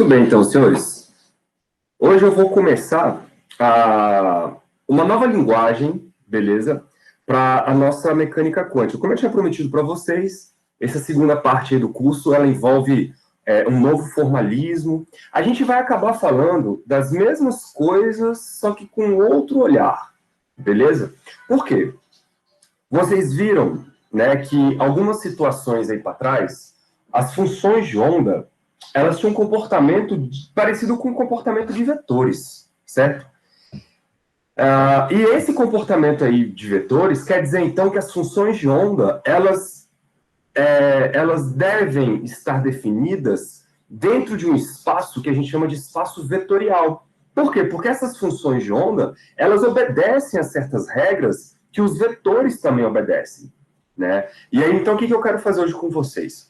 Muito bem, então, senhores. Hoje eu vou começar uma nova linguagem, beleza? Para a nossa mecânica quântica. Como eu tinha prometido para vocês, essa segunda parte aí do curso, ela envolve um novo formalismo. A gente vai acabar falando das mesmas coisas, só que com outro olhar, beleza? Por quê? Vocês viram, né, que algumas situações aí para trás, as funções de onda, elas tinham um comportamento parecido com o comportamento de vetores, certo? E esse comportamento aí de vetores quer dizer, então, que as funções de onda, elas devem estar definidas dentro de um espaço que a gente chama de espaço vetorial. Por quê? Porque essas funções de onda, elas obedecem a certas regras que os vetores também obedecem, né? E aí, então, o que eu quero fazer hoje com vocês?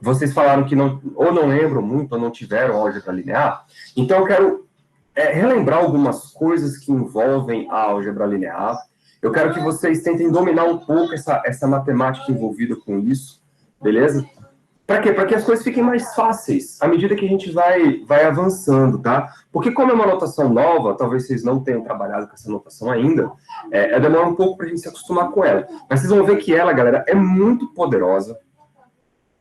Vocês falaram que não lembram muito, ou não tiveram álgebra linear. Então, eu quero relembrar algumas coisas que envolvem a álgebra linear. Eu quero que vocês tentem dominar um pouco essa matemática envolvida com isso, beleza? Para quê? Para que as coisas fiquem mais fáceis à medida que a gente vai avançando, tá? Porque como é uma notação nova, talvez vocês não tenham trabalhado com essa notação ainda, demora um pouco para a gente se acostumar com ela. Mas vocês vão ver que ela, galera, é muito poderosa,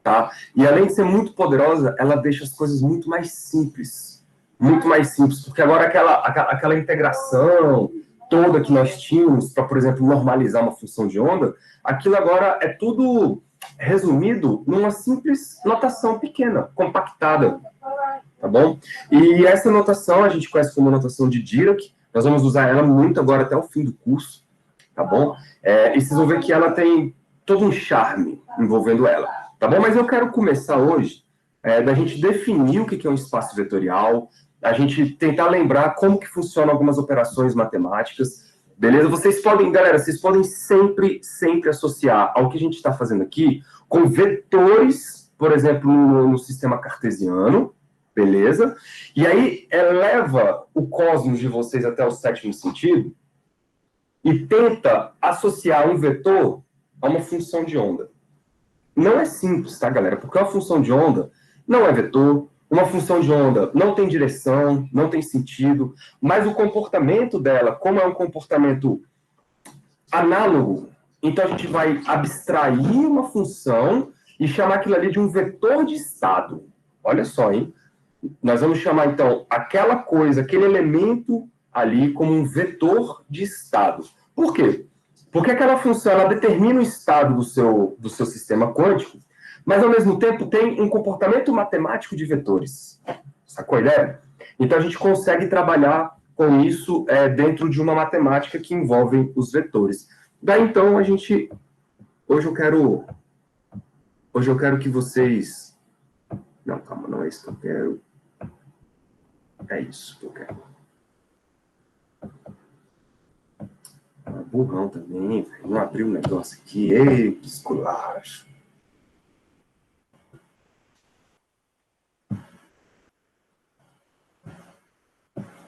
tá? E além de ser muito poderosa, ela deixa as coisas muito mais simples. Muito mais simples, porque agora aquela integração toda que nós tínhamos para, por exemplo, normalizar uma função de onda, aquilo agora é tudo resumido numa simples notação pequena, compactada, tá bom? E essa notação a gente conhece como notação de Dirac, nós vamos usar ela muito agora até o fim do curso, tá bom? E vocês vão ver que ela tem todo um charme envolvendo ela, tá bom? Mas eu quero começar hoje da gente definir o que é um espaço vetorial, a gente tentar lembrar como que funcionam algumas operações matemáticas, beleza? Vocês podem, galera, vocês podem sempre associar ao que a gente está fazendo aqui com vetores, por exemplo, no sistema cartesiano, beleza? E aí eleva o cosmos de vocês até o sétimo sentido e tenta associar um vetor a uma função de onda. Não é simples, tá, galera? Porque uma função de onda não é vetor, uma função de onda não tem direção, não tem sentido, mas o comportamento dela, como é um comportamento análogo, então a gente vai abstrair uma função e chamar aquilo ali de um vetor de estado. Olha só, hein? Nós vamos chamar, então, aquela coisa, aquele elemento ali como um vetor de estado. Por quê? Porque aquela função, ela determina o estado do seu sistema quântico, mas, ao mesmo tempo, tem um comportamento matemático de vetores. Sacou a ideia? Então, a gente consegue trabalhar com isso dentro de uma matemática que envolve os vetores. Daí, então, hoje eu quero que vocês... Não, calma, não é isso que eu quero. É isso que eu quero. Burrão também, velho. Não abriu o negócio aqui. Ei, que esculacho.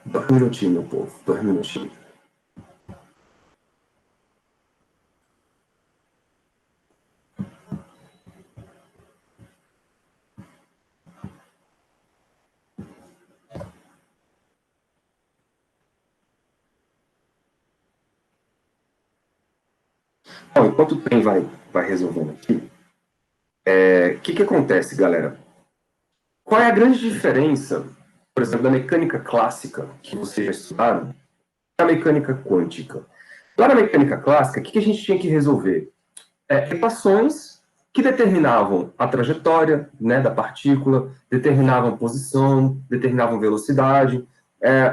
Dois minutinhos, meu povo. 2 minutinhos. Bom, enquanto o trem vai resolvendo aqui, o que acontece, galera? Qual é a grande diferença, por exemplo, da mecânica clássica, que vocês já estudaram, da mecânica quântica? Lá na mecânica clássica, o que a gente tinha que resolver? Equações que determinavam a trajetória, né, da partícula, determinavam posição, determinavam velocidade,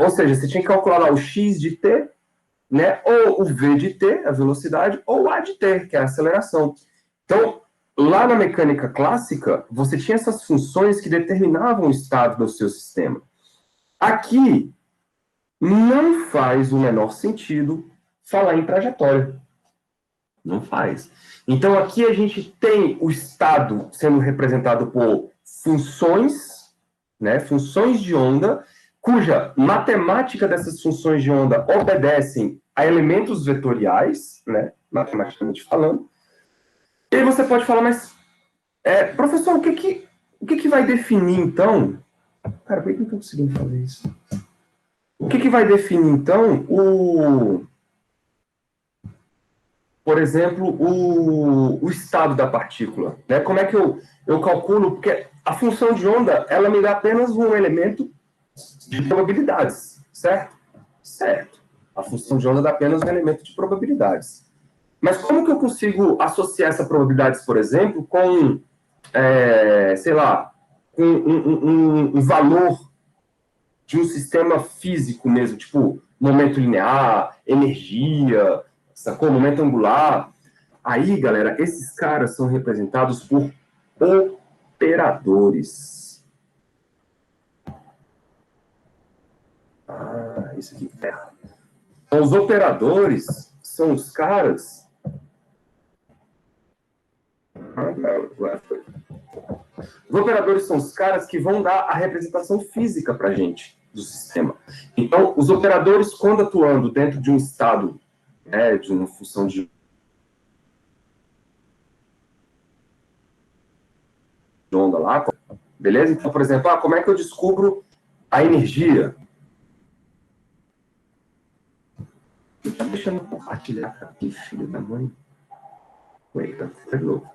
ou seja, você tinha que calcular lá o x de t, né, ou o v de t, a velocidade, ou o a de t, que é a aceleração. Então, lá na mecânica clássica, você tinha essas funções que determinavam o estado do seu sistema. Aqui, não faz o menor sentido falar em trajetória. Não faz. Então, aqui a gente tem o estado sendo representado por funções, né, funções de onda, cuja matemática dessas funções de onda obedecem a elementos vetoriais, né, matematicamente falando. E aí você pode falar, mas, professor, o que vai definir, então, Cara, por que eu não tô conseguindo fazer isso? O que vai definir, então, por exemplo, o estado da partícula? Né? Como é que eu calculo? Porque a função de onda, ela me dá apenas um elemento de probabilidades, certo? Certo. A função de onda dá apenas um elemento de probabilidades. Mas como que eu consigo associar essa probabilidades, por exemplo, com, sei lá, com um valor de um sistema físico mesmo, tipo momento linear, energia, sacou? Momento angular. Aí, galera, esses caras são representados por operadores. Ah, isso aqui tá errado. Então, os operadores são os caras. Os operadores são os caras que vão dar a representação física para a gente do sistema. Então, os operadores, quando atuando dentro de um estado, né, de uma função de onda lá, beleza? Então, por exemplo, como é que eu descubro a energia? Deixa eu compartilhar aqui, filho da mãe. Eita, tá de novo.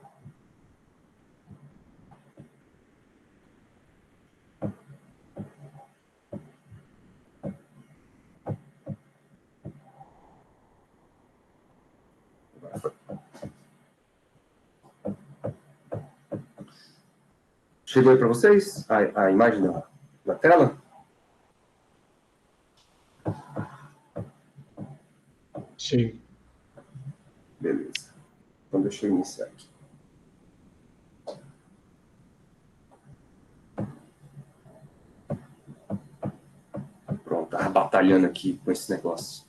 Chegou aí para vocês a imagem da tela? Sim. Beleza. Então, deixa eu iniciar aqui. Pronto, tava batalhando aqui com esse negócio.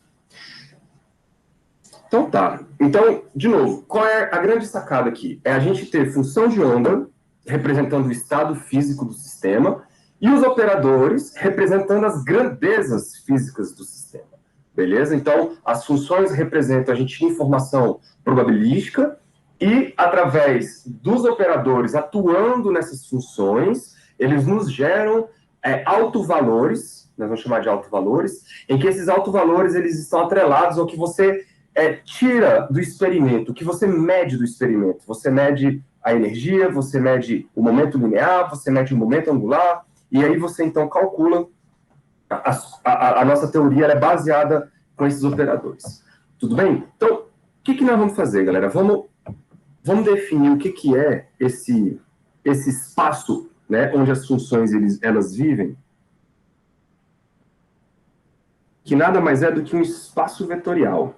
Então tá. Então, de novo, qual é a grande sacada aqui? É a gente ter função de onda representando o estado físico do sistema e os operadores representando as grandezas físicas do sistema. Beleza? Então, as funções representam a gente tinha informação probabilística e, através dos operadores atuando nessas funções, eles nos geram autovalores, nós vamos chamar de autovalores, em que esses autovalores eles estão atrelados ao que você tira do experimento, o que você mede do experimento. Você mede a energia, você mede o momento linear, você mede o momento angular, e aí você então calcula. A nossa teoria é baseada com esses operadores. Tudo bem? Então, o que nós vamos fazer, galera? Vamos definir o que é esse espaço, né, onde as funções elas vivem, que nada mais é do que um espaço vetorial.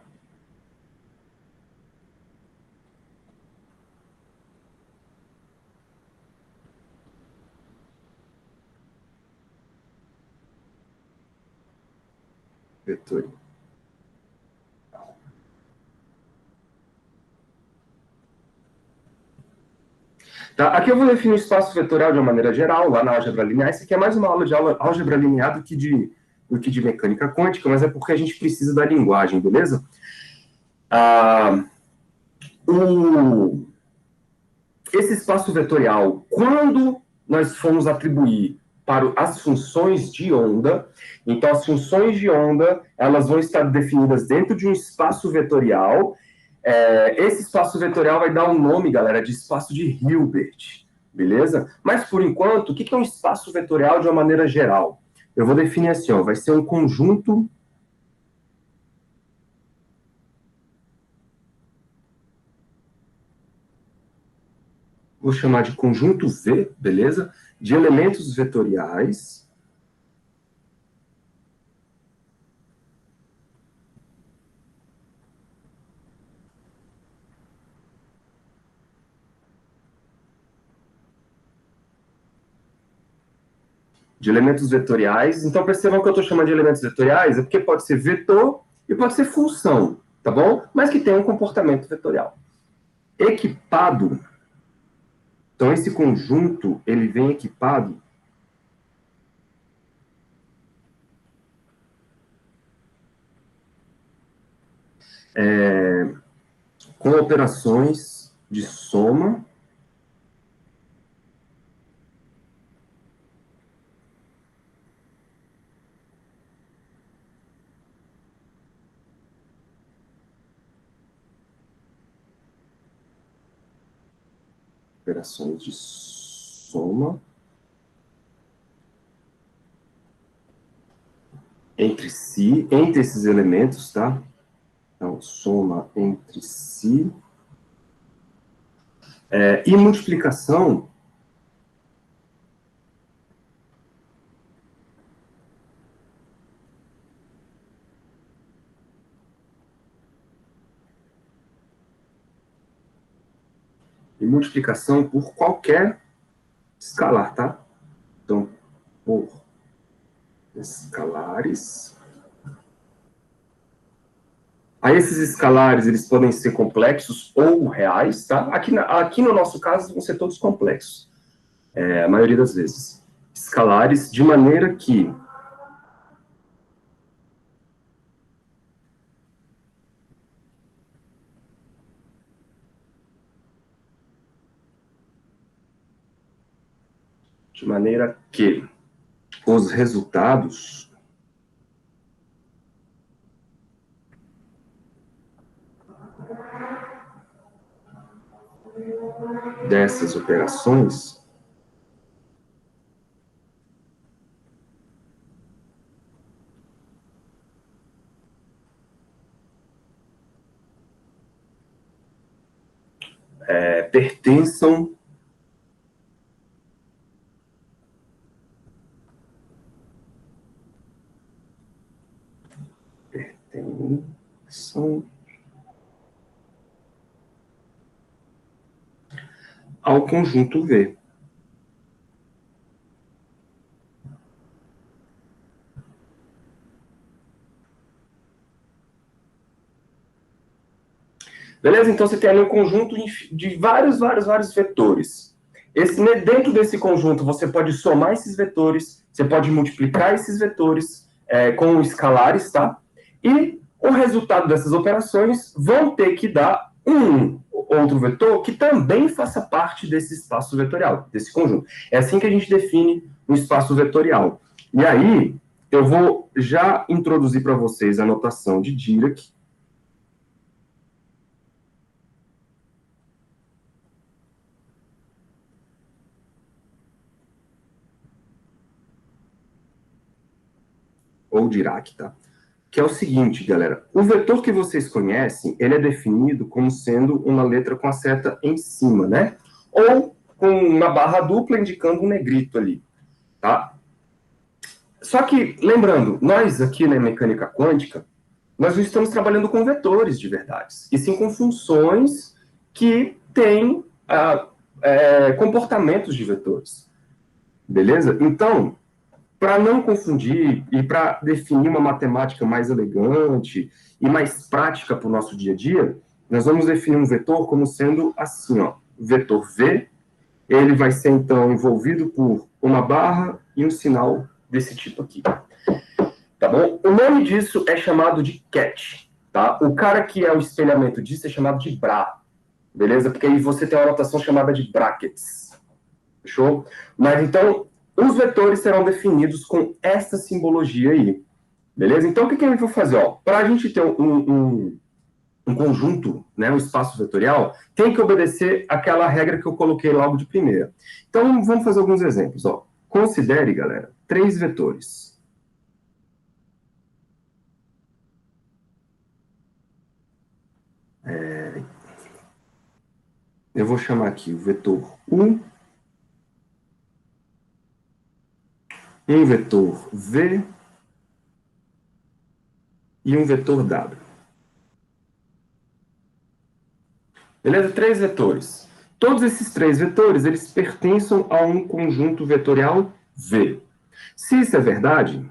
Vetorial. Tá? Aqui eu vou definir o espaço vetorial de uma maneira geral, lá na álgebra linear. Isso aqui é mais uma aula de álgebra linear do que de mecânica quântica, mas é porque a gente precisa da linguagem, beleza? Esse espaço vetorial, quando nós formos atribuir para as funções de onda, então as funções de onda, elas vão estar definidas dentro de um espaço vetorial. Esse espaço vetorial vai dar um nome, galera, de espaço de Hilbert, beleza? Mas, por enquanto, o que é um espaço vetorial de uma maneira geral? Eu vou definir assim, ó, vai ser um conjunto vou chamar de conjunto V, beleza? De elementos vetoriais Então, percebam que eu estou chamando de elementos vetoriais, é porque pode ser vetor e pode ser função, tá bom? Mas que tem um comportamento vetorial. Equipado, então esse conjunto, ele vem equipado com operações de soma operações de soma entre si, entre esses elementos, tá? Então, soma entre si. E multiplicação por qualquer escalar, tá? Então, por escalares. Aí esses escalares, eles podem ser complexos ou reais, tá? Aqui no nosso caso, vão ser todos complexos. A maioria das vezes. Escalares, de maneira que os resultados dessas operações pertençam ao conjunto V. Beleza? Então, você tem ali um conjunto de vários vetores. Dentro desse conjunto, você pode somar esses vetores, você pode multiplicar esses vetores com escalares, tá? E o resultado dessas operações vão ter que dar um outro vetor que também faça parte desse espaço vetorial, desse conjunto. É assim que a gente define um espaço vetorial. E aí, eu vou já introduzir para vocês a notação de Dirac. Ou Dirac, tá? Que é o seguinte, galera. O vetor que vocês conhecem, ele é definido como sendo uma letra com a seta em cima, né? Ou com uma barra dupla indicando um negrito ali, tá? Só que, lembrando, nós aqui na mecânica quântica, nós não estamos trabalhando com vetores de verdades, e sim com funções que têm comportamentos de vetores. Beleza? Então, para não confundir e para definir uma matemática mais elegante e mais prática para o nosso dia a dia, nós vamos definir um vetor como sendo assim, ó, vetor V, ele vai ser, então, envolvido por uma barra e um sinal desse tipo aqui. Tá bom? O nome disso é chamado de cat, tá? O cara que é o espelhamento disso é chamado de bra, beleza? Porque aí você tem uma notação chamada de brackets, fechou? Mas, então, os vetores serão definidos com essa simbologia aí, beleza? Então, o que eu vou fazer? Para a gente ter um conjunto, né, um espaço vetorial, tem que obedecer aquela regra que eu coloquei logo de primeira. Então, vamos fazer alguns exemplos. Ó. Considere, galera, 3 vetores. Eu vou chamar aqui o vetor 1, um vetor V e um vetor W. Beleza? 3 vetores. Todos esses 3 vetores, eles pertencem a um conjunto vetorial V. Se isso é verdade,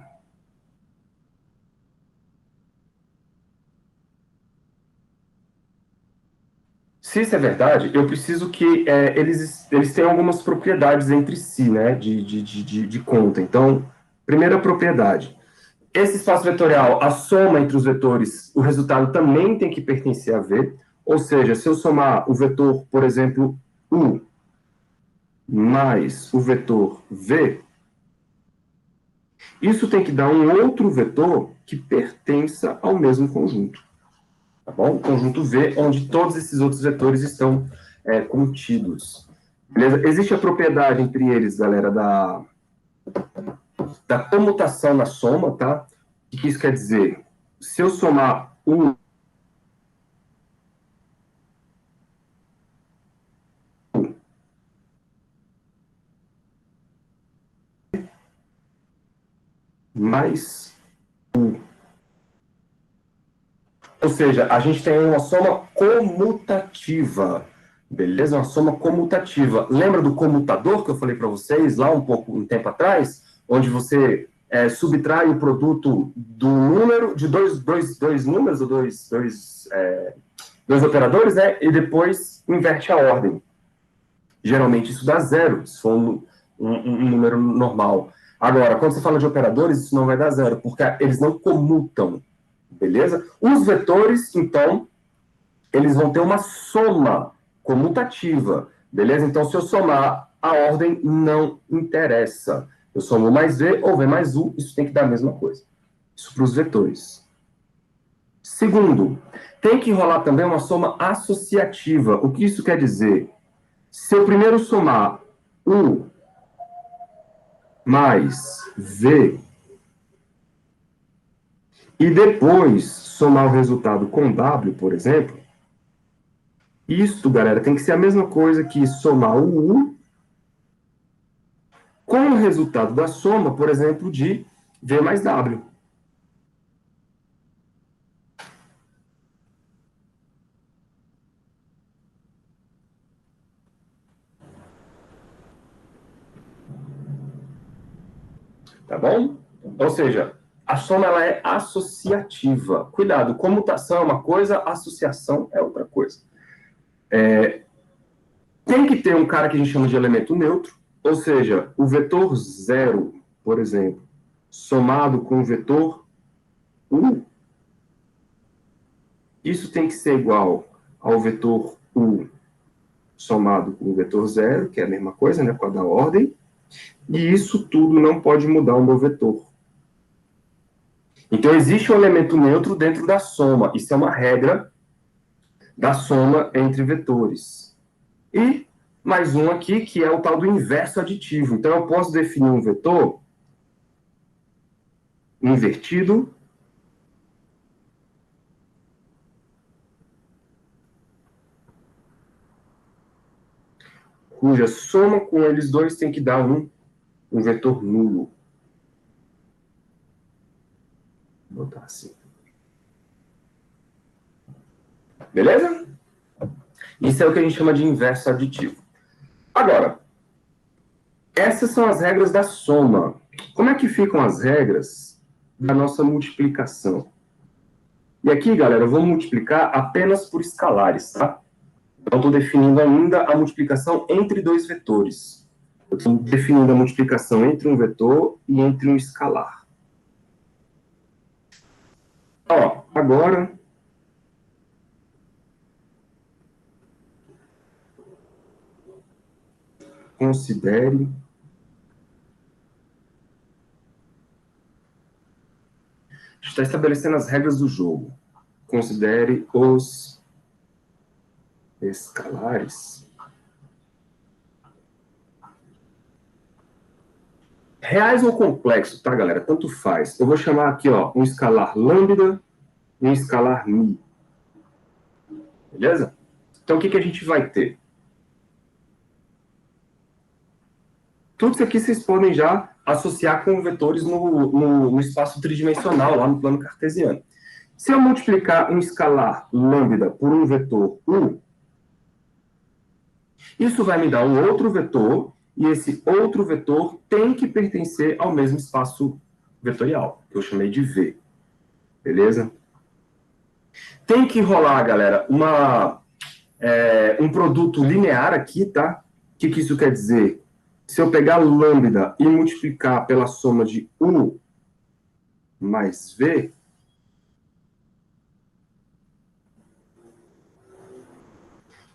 eu preciso que eles tenham algumas propriedades entre si, né, de conta. Então, primeira propriedade. Esse espaço vetorial, a soma entre os vetores, o resultado também tem que pertencer a V. Ou seja, se eu somar o vetor, por exemplo, U mais o vetor V, isso tem que dar um outro vetor que pertença ao mesmo conjunto. Tá bom? O conjunto V, onde todos esses outros vetores estão contidos. Beleza? Existe a propriedade entre eles, galera, da comutação na soma, tá? O que isso quer dizer? Se eu somar um mais, ou seja, a gente tem uma soma comutativa, beleza? Uma soma comutativa. Lembra do comutador que eu falei para vocês lá um tempo atrás, onde você subtrai o produto do número de dois números ou dois operadores, né? E depois inverte a ordem. Geralmente isso dá zero, se for um número normal. Agora, quando você fala de operadores, isso não vai dar zero, porque eles não comutam, beleza? Os vetores, então, eles vão ter uma soma comutativa, beleza? Então, se eu somar, a ordem não interessa. Eu somo mais V ou V mais U, isso tem que dar a mesma coisa. Isso para os vetores. Segundo, tem que rolar também uma soma associativa. O que isso quer dizer? Se eu primeiro somar U mais V e depois somar o resultado com W, por exemplo, isso, galera, tem que ser a mesma coisa que somar o U com o resultado da soma, por exemplo, de V mais W. Tá bom? Ou seja, a soma ela é associativa. Cuidado, comutação é uma coisa, associação é outra coisa. Tem que ter um cara que a gente chama de elemento neutro, ou seja, o vetor zero, por exemplo, somado com o vetor U, isso tem que ser igual ao vetor U somado com o vetor zero, que é a mesma coisa, né, com a da ordem, e isso tudo não pode mudar o meu vetor. Então, existe um elemento neutro dentro da soma. Isso é uma regra da soma entre vetores. E mais um aqui, que é o tal do inverso aditivo. Então, eu posso definir um vetor invertido cuja soma com eles dois tem que dar um vetor nulo. Vou botar assim. Beleza? Isso é o que a gente chama de inverso aditivo. Agora, essas são as regras da soma. Como é que ficam as regras da nossa multiplicação? E aqui, galera, eu vou multiplicar apenas por escalares, tá? Então, estou definindo ainda a multiplicação entre dois vetores. Eu estou definindo a multiplicação entre um vetor e entre um escalar. Ó, agora considere está estabelecendo as regras do jogo. Considere os escalares. Reais ou complexo, tá, galera? Tanto faz. Eu vou chamar aqui, ó, um escalar lambda e um escalar mi. Beleza? Então, o que a gente vai ter? Tudo isso aqui vocês podem já associar com vetores no espaço tridimensional, lá no plano cartesiano. Se eu multiplicar um escalar lambda por um vetor u, isso vai me dar um outro vetor, e esse outro vetor tem que pertencer ao mesmo espaço vetorial, que eu chamei de V. Beleza? Tem que rolar, galera, um produto linear aqui, tá? O que isso quer dizer? Se eu pegar lambda e multiplicar pela soma de U mais V,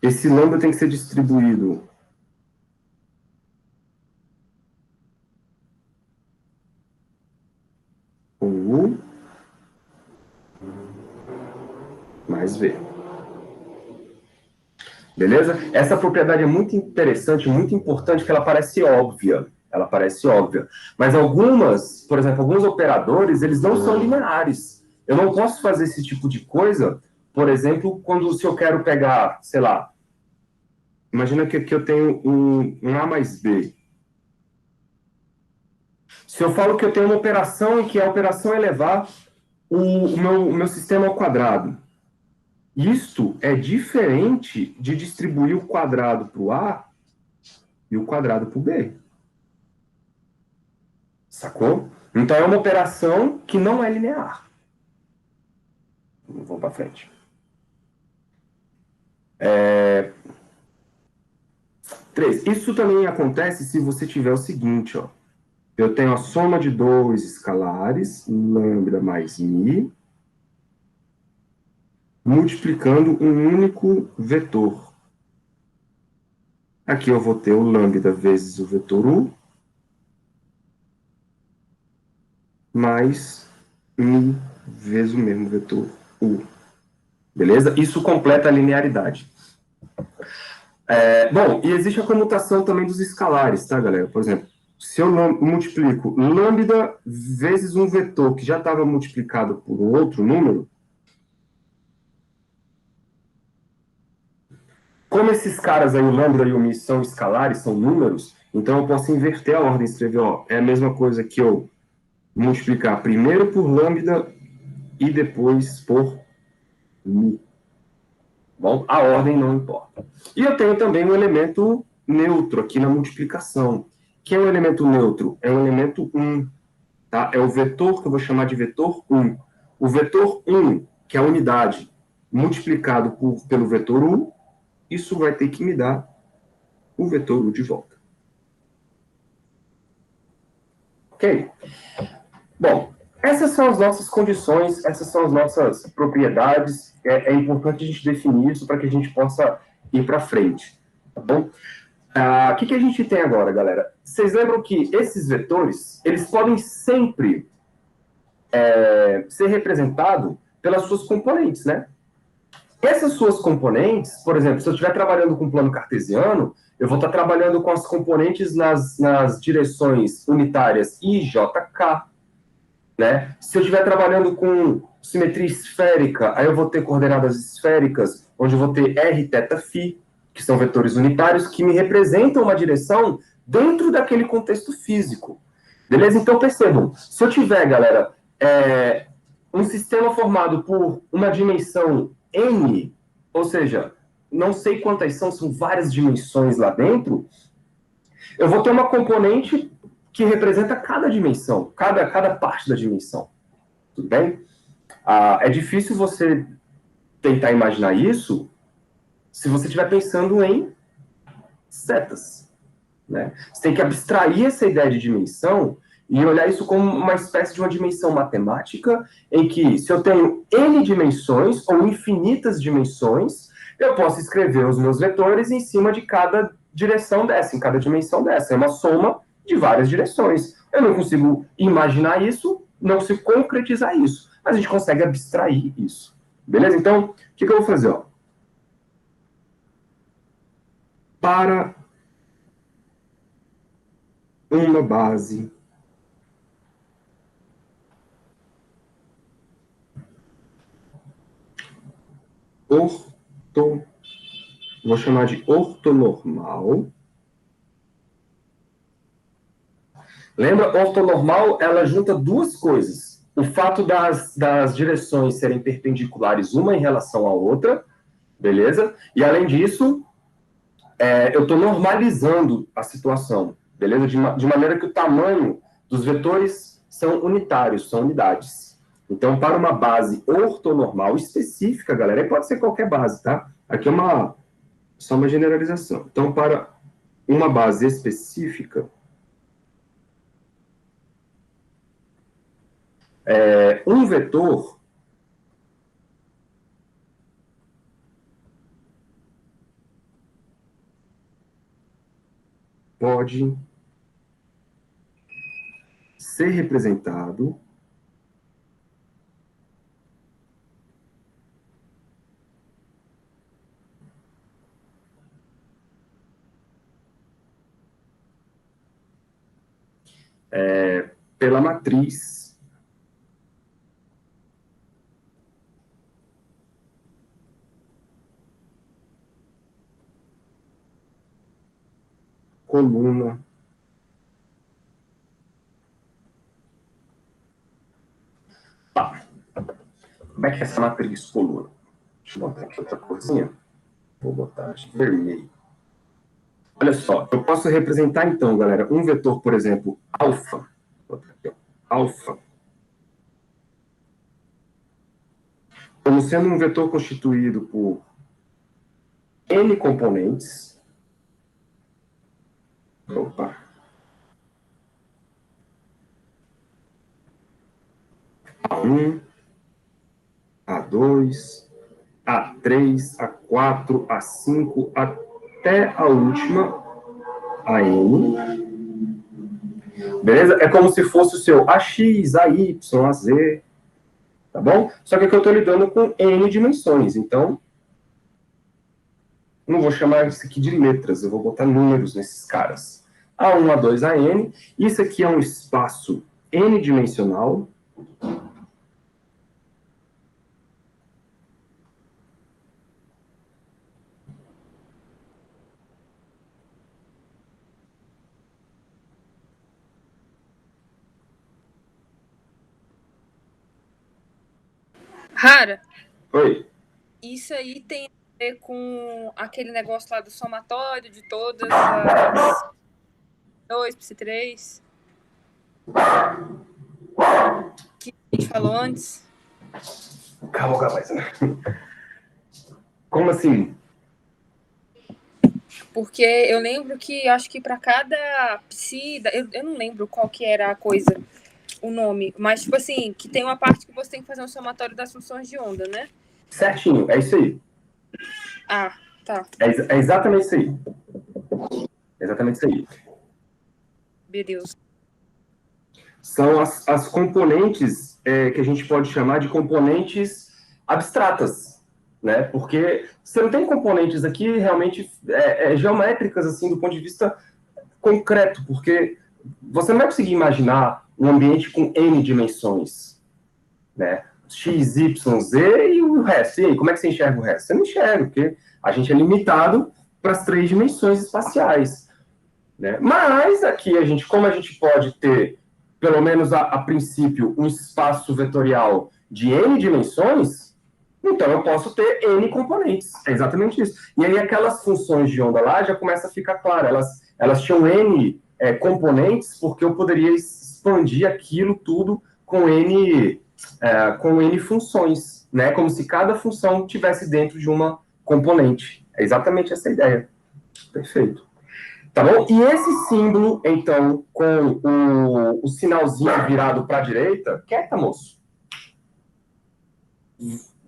esse lambda tem que ser distribuído com U mais V. Beleza? Essa propriedade é muito interessante, muito importante, porque ela parece óbvia. Ela parece óbvia. Mas algumas, por exemplo, alguns operadores, eles não são lineares. Eu não posso fazer esse tipo de coisa, por exemplo, se eu quero pegar, sei lá, imagina que aqui eu tenho um A mais B. Se eu falo que eu tenho uma operação e que a operação é levar o meu sistema ao quadrado, isto é diferente de distribuir o quadrado para o A e o quadrado para o B. Sacou? Então é uma operação que não é linear. Vamos para frente. 3. Isso também acontece se você tiver o seguinte, ó. Eu tenho a soma de dois escalares, lambda mais mi, multiplicando um único vetor. Aqui eu vou ter o lambda vezes o vetor u, mais mi vezes o mesmo vetor u. Beleza? Isso completa a linearidade. Bom, e existe a comutação também dos escalares, tá, galera? Por exemplo, se eu multiplico lambda vezes um vetor que já estava multiplicado por um outro número, como esses caras aí, o lambda e o mi, são escalares, são números, então eu posso inverter a ordem e escrever, ó, é a mesma coisa que eu multiplicar primeiro por lambda e depois por mi. Bom, a ordem não importa. E eu tenho também um elemento neutro aqui na multiplicação. Que é um elemento neutro? É um elemento 1. Tá? É o vetor que eu vou chamar de vetor 1. O vetor 1, que é a unidade, multiplicado pelo vetor u, isso vai ter que me dar o vetor u de volta. Ok? Bom, essas são as nossas condições, essas são as nossas propriedades. É importante a gente definir isso para que a gente possa ir para frente. Tá bom? O que a gente tem agora, galera? Vocês lembram que esses vetores, eles podem sempre ser representados pelas suas componentes, né? Essas suas componentes, por exemplo, se eu estiver trabalhando com plano cartesiano, eu vou estar trabalhando com as componentes nas direções unitárias I, J, K, né? Se eu estiver trabalhando com simetria esférica, aí eu vou ter coordenadas esféricas, onde eu vou ter R, θ, φ, que são vetores unitários, que me representam uma direção dentro daquele contexto físico. Beleza? Então percebam, se eu tiver, galera, um sistema formado por uma dimensão n, ou seja, não sei quantas são várias dimensões lá dentro, eu vou ter uma componente que representa cada dimensão, cada parte da dimensão. Tudo bem? É difícil você tentar imaginar isso se você estiver pensando em setas. Né? Você tem que abstrair essa ideia de dimensão e olhar isso como uma espécie de uma dimensão matemática em que, se eu tenho n dimensões ou infinitas dimensões, eu posso escrever os meus vetores em cima de cada direção dessa, em cada dimensão dessa. É uma soma de várias direções. Eu não consigo imaginar isso, não consigo concretizar isso, mas a gente consegue abstrair isso. Beleza? Então, o que eu vou fazer? Ó? Para uma base vou chamar de ortonormal. Lembra, ortonormal, ela junta duas coisas. O fato das direções serem perpendiculares uma em relação à outra, beleza? E, além disso, eu estou normalizando a situação, beleza? De maneira que o tamanho dos vetores são unitários, são unidades. Então, para uma base ortonormal específica, galera, aí pode ser qualquer base, tá? Aqui é só uma generalização. Então, para uma base específica, um vetor pode ser representado pela matriz coluna. Tá. Como é que é essa matriz coluna? Deixa eu botar aqui outra corzinha. Vou botar de vermelho. Olha só, eu posso representar então, galera, um vetor, por exemplo, alfa. Vou botar aqui, ó, alfa. Como sendo um vetor constituído por n componentes. Opa. A1, A2, A3, A4, A5, até a última, a N. Beleza? É como se fosse o seu AX, AY, AZ. Tá bom? Só que aqui eu estou lidando com N dimensões. Então, não vou chamar isso aqui de letras, eu vou botar números nesses caras. A1, A2, AN. Isso aqui é um espaço n-dimensional. Rara, Oi. isso aí tem a ver com aquele negócio lá do somatório de todas as 2, psi3, que a gente falou antes? Calma, rapaz. Como assim? Porque eu lembro que acho que para cada psi, eu não lembro qual que era a coisa, o nome, mas tipo assim, que tem uma parte que você tem que fazer um somatório das funções de onda, né? Certinho, é isso aí. Ah, tá. É exatamente isso aí. É exatamente isso aí. Meu Deus. São as componentes que a gente pode chamar de componentes abstratas, né? Porque você não tem componentes aqui realmente geométricas, assim, do ponto de vista concreto, porque você não vai conseguir imaginar um ambiente com N dimensões, né? X, Y, Z e o resto. E aí, como é que você enxerga o resto? Você não enxerga, porque a gente é limitado para as 3 dimensões espaciais, né? Mas aqui, como a gente pode ter, pelo menos a princípio, um espaço vetorial de N dimensões, então eu posso ter N componentes. É exatamente isso. E aí aquelas funções de onda lá já começa a ficar claro. Elas tinham N componentes porque eu poderia expandir aquilo tudo com N funções, né? Como se cada função tivesse dentro de uma componente. É exatamente essa a ideia. Perfeito. Tá bom? E esse símbolo, então, com o sinalzinho virado para a direita, quieta, moço.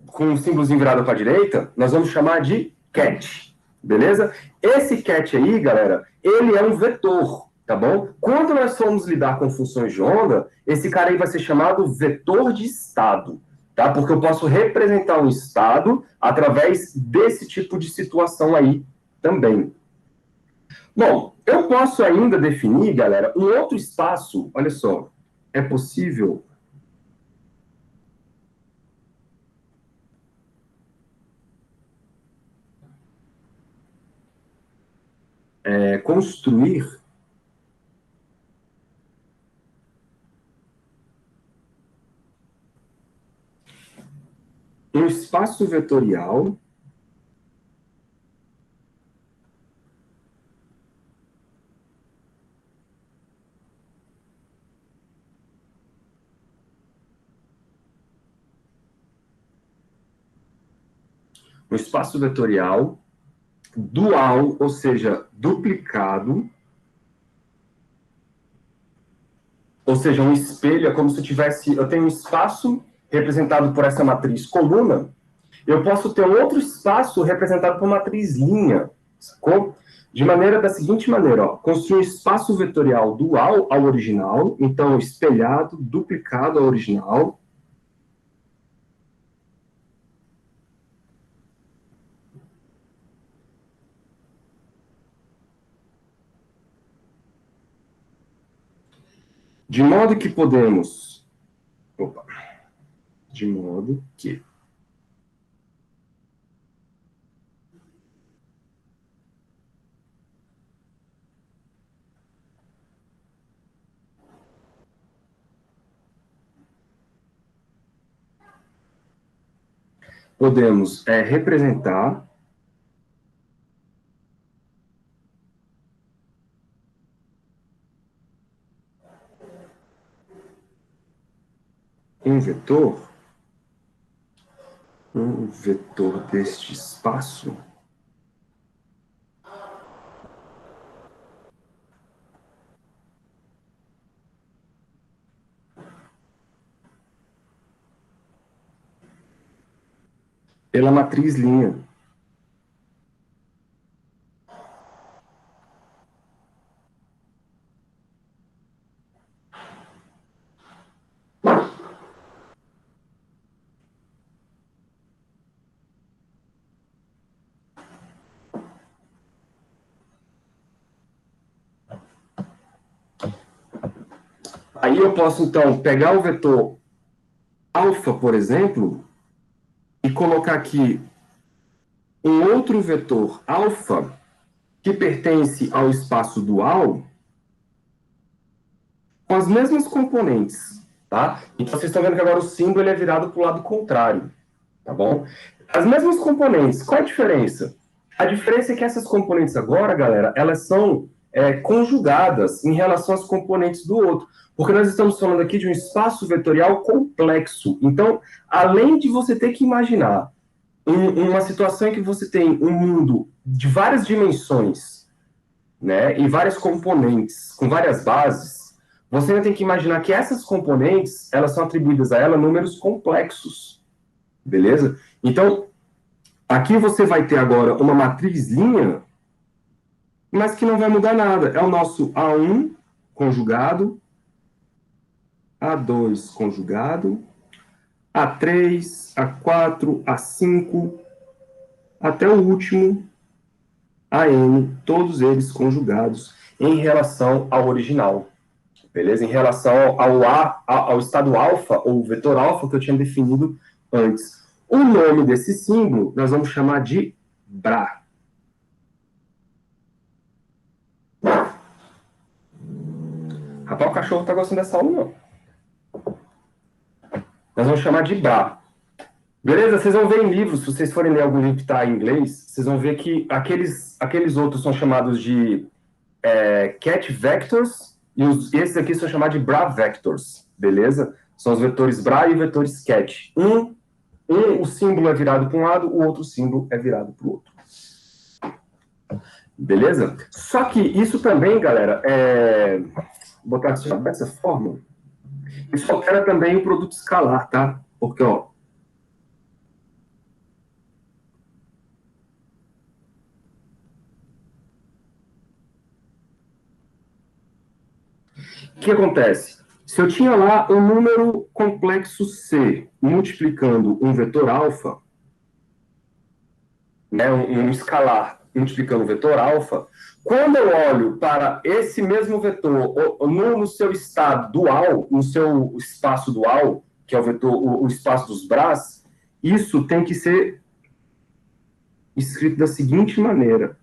Com o símbolozinho virado para a direita, nós vamos chamar de cat. Beleza? Esse cat aí, galera, ele é um vetor, tá bom? Quando nós formos lidar com funções de onda, esse cara aí vai ser chamado vetor de estado, tá? Porque eu posso representar um estado através desse tipo de situação aí também. Bom, eu posso ainda definir, galera, um outro espaço. Olha só, é possível construir um espaço vetorial dual, ou seja, duplicado, ou seja, um espelho, é como se eu tenho um espaço representado por essa matriz coluna, eu posso ter um outro espaço representado por matriz linha, sacou? De maneira da seguinte maneira, ó, construir um espaço vetorial dual ao original, então espelhado, duplicado ao original. De modo que podemos... Opa. De modo que... Podemos representar um vetor deste espaço pela matriz linha. Aí eu posso, então, pegar o vetor alfa, por exemplo, e colocar aqui um outro vetor alfa que pertence ao espaço dual com as mesmas componentes, tá? Então, vocês estão vendo que agora o símbolo ele é virado para o lado contrário, tá bom? As mesmas componentes, qual a diferença? A diferença é que essas componentes agora, galera, elas são conjugadas em relação às componentes do outro. Porque nós estamos falando aqui de um espaço vetorial complexo. Então, além de você ter que imaginar uma situação em que você tem um mundo de várias dimensões, né, e várias componentes, com várias bases, você ainda tem que imaginar que essas componentes, elas são atribuídas a ela números complexos, beleza? Então, aqui você vai ter agora uma matriz linha, mas que não vai mudar nada. É o nosso A1 conjugado, A2 conjugado, A3, A4, A5, até o último, AN, todos eles conjugados em relação ao original. Beleza? Em relação ao estado alfa, ou vetor alfa, que eu tinha definido antes. O nome desse símbolo nós vamos chamar de Bra. Rapaz, o cachorro tá gostando dessa aula, não. Nós vamos chamar de Bra. Beleza? Vocês vão ver em livros, se vocês forem ler algum livro que está em inglês, vocês vão ver que aqueles outros são chamados de cat vectors, e esses aqui são chamados de bra vectors, beleza? São os vetores bra e vetores cat. O símbolo é virado para um lado, o outro símbolo é virado para o outro. Beleza? Só que isso também, galera, vou botar aqui dessa forma, isso altera também o produto escalar, tá? Porque, ó, o que acontece? Se eu tinha lá um número complexo C multiplicando um vetor alfa, né, um escalar multiplicando um vetor alfa, quando eu olho para esse mesmo vetor no seu estado dual, no seu espaço dual, que é o vetor, o espaço dos Bras, isso tem que ser escrito da seguinte maneira.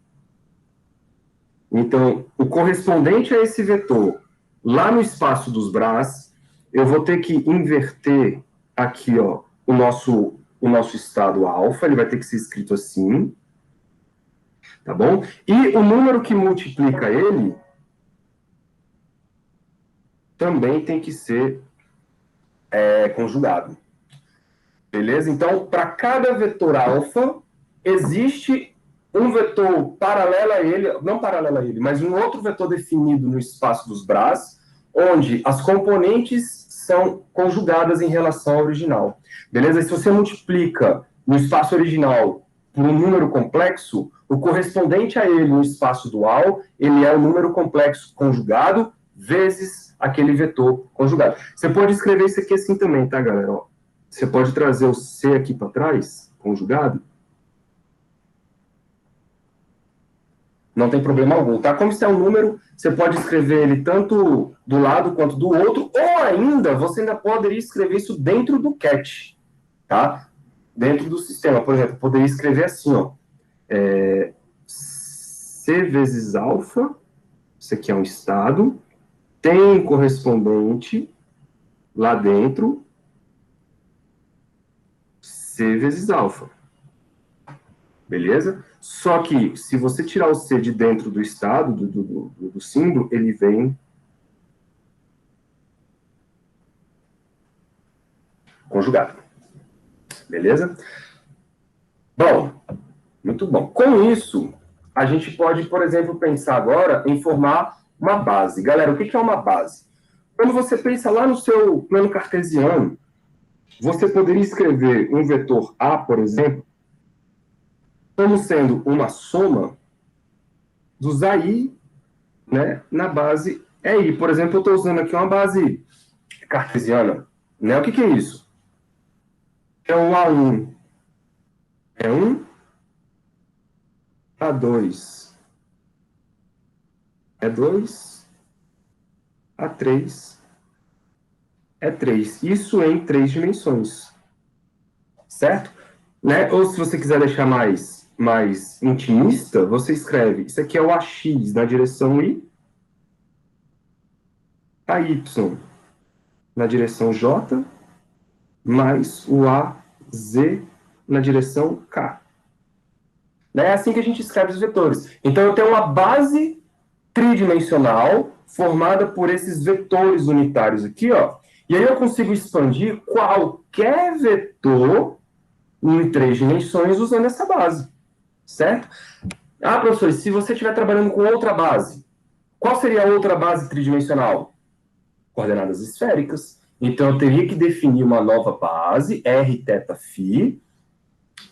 Então, o correspondente a esse vetor lá no espaço dos Bras, eu vou ter que inverter aqui, ó, o nosso estado alfa, ele vai ter que ser escrito assim, tá bom? E o número que multiplica ele também tem que ser conjugado. Beleza? Então, para cada vetor alfa, existe um vetor paralelo a ele, não paralelo a ele, mas um outro vetor definido no espaço dos Bras, onde as componentes são conjugadas em relação ao original. Beleza? E se você multiplica no espaço original por um número complexo, o correspondente a ele no espaço dual, ele é o número complexo conjugado vezes aquele vetor conjugado. Você pode escrever isso aqui assim também, tá, galera? Ó, você pode trazer o C aqui para trás, conjugado, Não tem problema algum, tá? Como se é um número, você pode escrever ele tanto do lado quanto do outro, ou ainda, você ainda poderia escrever isso dentro do cat, tá? Dentro do sistema, por exemplo, eu poderia escrever assim, ó, C vezes alfa, isso aqui é um estado, tem correspondente lá dentro, C vezes alfa. Beleza? Só que, se você tirar o C de dentro do estado, do símbolo, ele vem conjugado. Beleza? Bom, muito bom. Com isso, a gente pode, por exemplo, pensar agora em formar uma base. Galera, o que é uma base? Quando você pensa lá no seu plano cartesiano, você poderia escrever um vetor A, por exemplo, como sendo uma soma dos AI, né, na base EI. Por exemplo, eu estou usando aqui uma base cartesiana. Né? O que é isso? É o A1 é 1, A2 é 2, A3 é 3. Isso em 3 dimensões. Certo? Né? Ou se você quiser deixar mais intimista, você escreve, isso aqui é o AX na direção I, AY na direção J, mais o AZ na direção K. É assim que a gente escreve os vetores. Então, eu tenho uma base tridimensional formada por esses vetores unitários aqui, ó. E aí eu consigo expandir qualquer vetor em 3 dimensões usando essa base, certo? Ah, professor, se você estiver trabalhando com outra base, qual seria a outra base tridimensional? Coordenadas esféricas. Então, eu teria que definir uma nova base, r, θ, φ,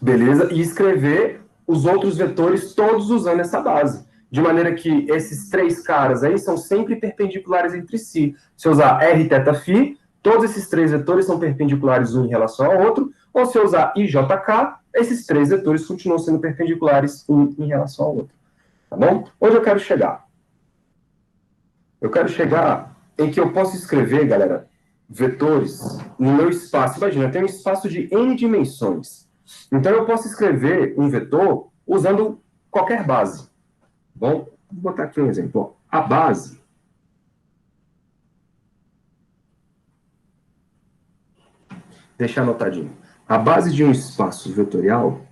beleza? E escrever os outros vetores todos usando essa base. De maneira que esses 3 caras aí são sempre perpendiculares entre si. Se eu usar r, θ, φ, todos esses 3 vetores são perpendiculares um em relação ao outro. Ou se eu usar i, j, k, esses 3 vetores continuam sendo perpendiculares um em relação ao outro. Tá bom? Onde eu quero chegar? Eu quero chegar em que eu posso escrever, galera, vetores no meu espaço. Imagina, eu tenho um espaço de n dimensões. Então, eu posso escrever um vetor usando qualquer base. Bom, vou botar aqui um exemplo. A base deixar anotadinho. A base de um espaço vetorial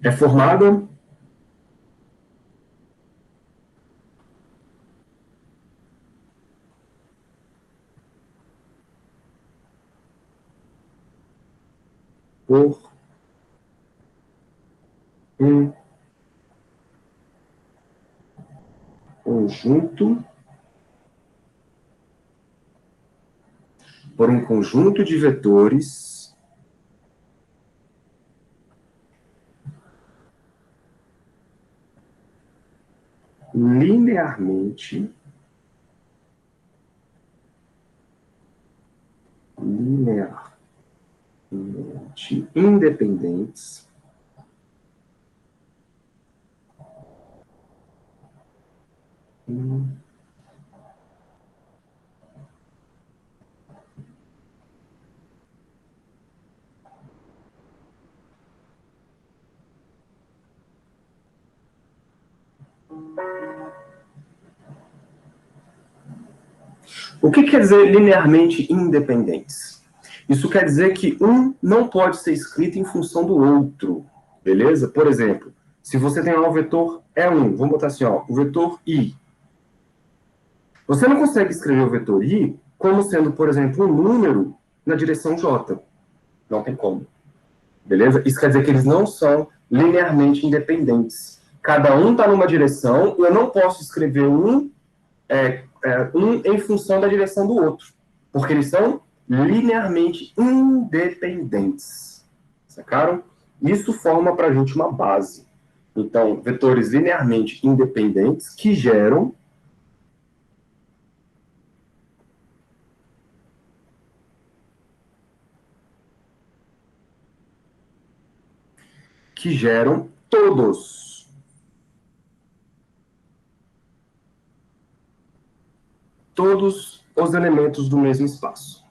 é formada por um conjunto de vetores linearmente independentes O que quer dizer linearmente independentes? Isso quer dizer que um não pode ser escrito em função do outro, beleza? Por exemplo, se você tem lá o vetor E1, vamos botar assim, ó, o vetor I. Você não consegue escrever o vetor I como sendo, por exemplo, um número na direção J. Não tem como. Beleza? Isso quer dizer que eles não são linearmente independentes. Cada um está numa direção, e eu não posso escrever um em função da direção do outro, porque eles são linearmente independentes. Sacaram? Isso forma para a gente uma base. Então, vetores linearmente independentes que geram todos os elementos do mesmo espaço.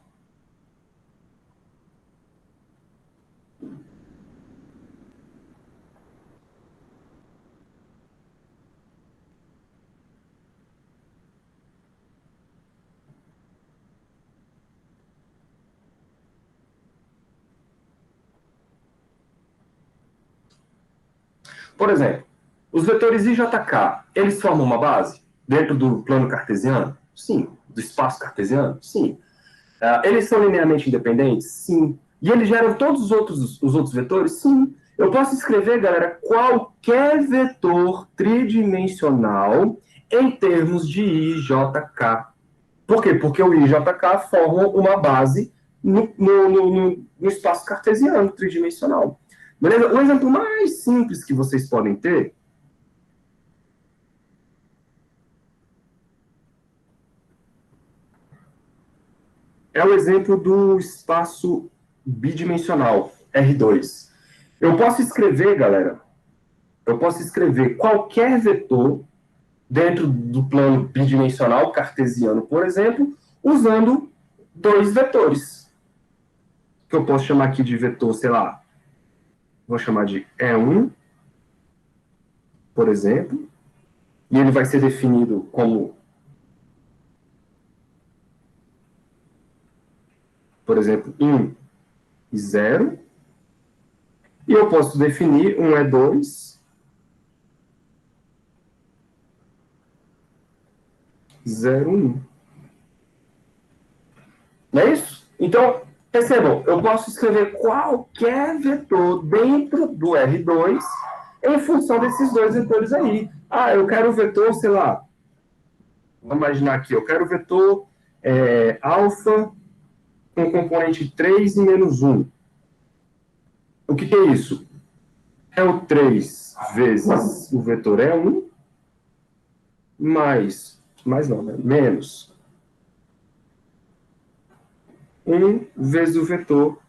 Por exemplo, os vetores I, J, K, eles formam uma base dentro do plano cartesiano? Sim. Do espaço cartesiano? Sim. Eles são linearmente independentes? Sim. E eles geram todos os outros vetores? Sim. Eu posso escrever, galera, qualquer vetor tridimensional em termos de I, J, K. Por quê? Porque o I e J, K formam uma base no espaço cartesiano tridimensional. Beleza? O exemplo mais simples que vocês podem ter é o exemplo do espaço bidimensional, R2. Eu posso escrever, galera, qualquer vetor dentro do plano bidimensional cartesiano, por exemplo, usando dois vetores. Que eu posso chamar aqui de vetor, sei lá, vou chamar de E1, por exemplo, e ele vai ser definido como, por exemplo, 1 e 0. E eu posso definir um E2, 0, 1. Não é isso? Então, percebam, eu posso escrever qualquer vetor dentro do R2 em função desses dois vetores aí. Ah, eu quero o vetor, sei lá, vamos imaginar aqui, eu quero o vetor alfa com componente 3 e menos 1. O que é isso? É o 3 vezes o vetor E1 menos 1 vezes o vetor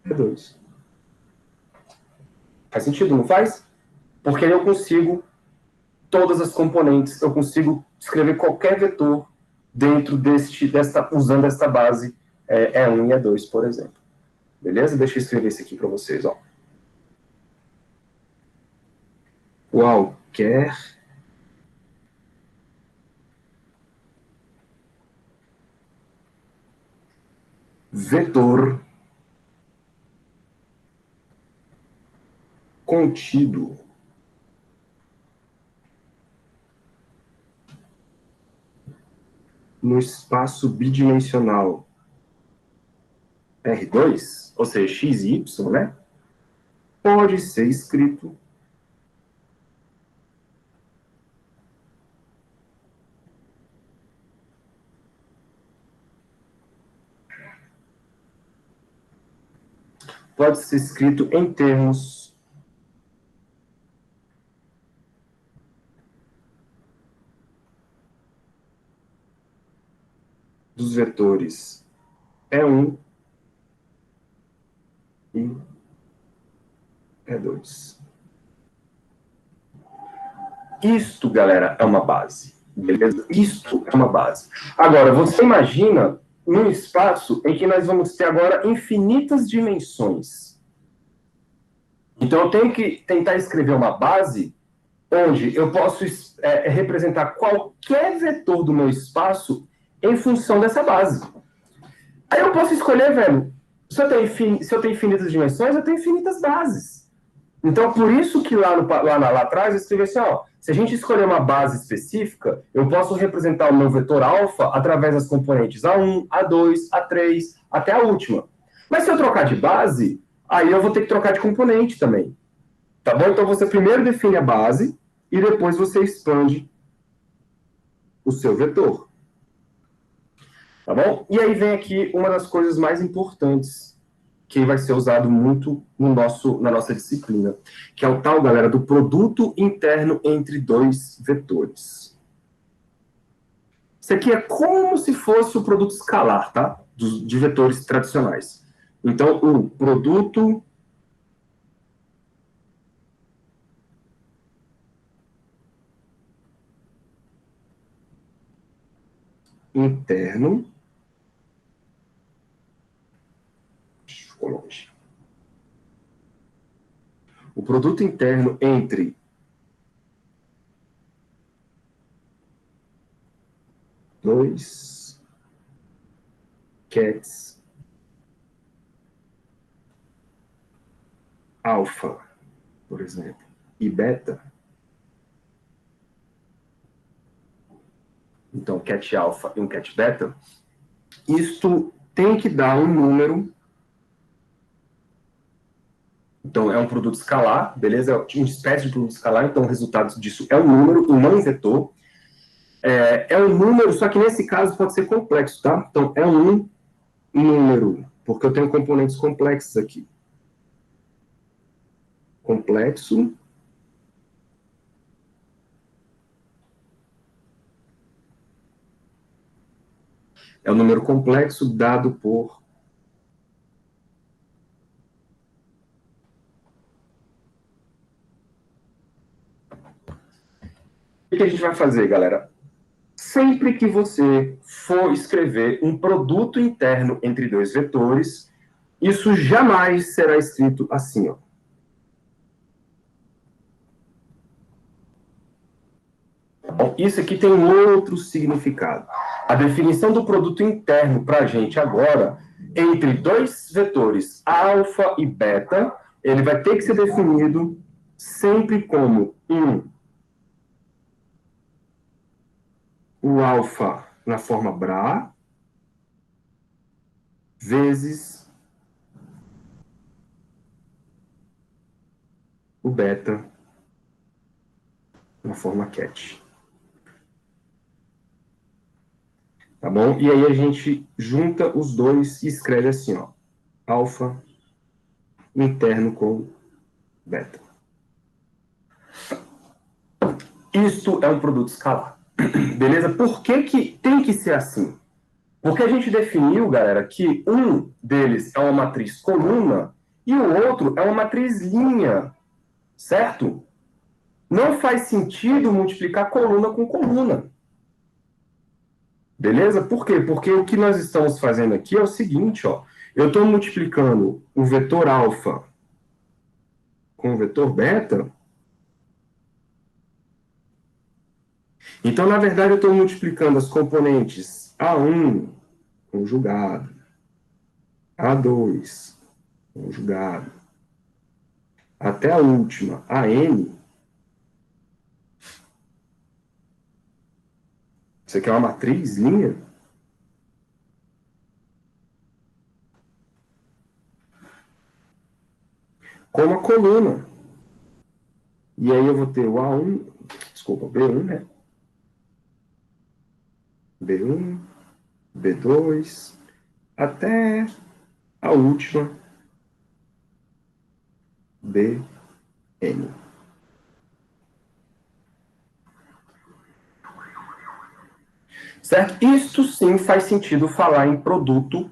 E2. Faz sentido, não faz? Porque aí eu consigo todas as componentes, eu consigo escrever qualquer vetor dentro usando esta base E1 e E2, por exemplo. Beleza? Deixa eu escrever isso aqui para vocês. Ó. Qualquer vetor contido no espaço bidimensional R2, ou seja, x e y, né? Pode ser escrito em termos dos vetores E1 e E2. Isto, galera, é uma base. Beleza? Isto é uma base. Agora, você imagina num espaço em que nós vamos ter agora infinitas dimensões. Então, eu tenho que tentar escrever uma base onde eu posso representar qualquer vetor do meu espaço em função dessa base. Aí eu posso escolher, velho, se eu tenho infinitas dimensões, eu tenho infinitas bases. Então, por isso que lá atrás eu escrevi assim, ó, se a gente escolher uma base específica, eu posso representar o meu vetor alfa através das componentes A1, A2, A3, até a última. Mas se eu trocar de base, aí eu vou ter que trocar de componente também. Tá bom? Então, você primeiro define a base e depois você expande o seu vetor. Tá bom? E aí vem aqui uma das coisas mais importantes que vai ser usado muito na nossa disciplina, que é o tal, galera, do produto interno entre dois vetores. Isso aqui é como se fosse o produto escalar, tá? De vetores tradicionais. Então, o produto interno, ficou longe. O produto interno entre dois cats alfa, por exemplo, e beta. Então, cat alfa e um cat beta, isto tem que dar um número. Então, é um produto escalar, beleza? É uma espécie de produto escalar, então o resultado disso é um número e não um vetor. É um número, só que nesse caso pode ser complexo, tá? Então, é um número, porque eu tenho componentes complexos aqui. Complexo. É um número complexo dado por o que a gente vai fazer, galera? Sempre que você for escrever um produto interno entre dois vetores, isso jamais será escrito assim, ó. Bom, isso aqui tem um outro significado. A definição do produto interno para a gente agora, entre dois vetores alfa e beta, ele vai ter que ser definido sempre como o alfa na forma Bra vezes o beta na forma cat. Tá bom? E aí a gente junta os dois e escreve assim, ó. Alfa interno com beta. Isto é um produto escalar. Beleza? Por que tem que ser assim? Porque a gente definiu, galera, que um deles é uma matriz coluna e o outro é uma matriz linha, certo? Não faz sentido multiplicar coluna com coluna. Beleza? Por quê? Porque o que nós estamos fazendo aqui é o seguinte, ó. Eu estou multiplicando o vetor alfa com o vetor beta. Então, na verdade, eu estou multiplicando as componentes A1 conjugado, A2 conjugado, até a última, AN. Isso aqui é uma matriz linha. Com uma coluna. E aí eu vou ter o A1, desculpa, B1, né? B1, B2, até a última, BN. Certo? Isto sim faz sentido falar em produto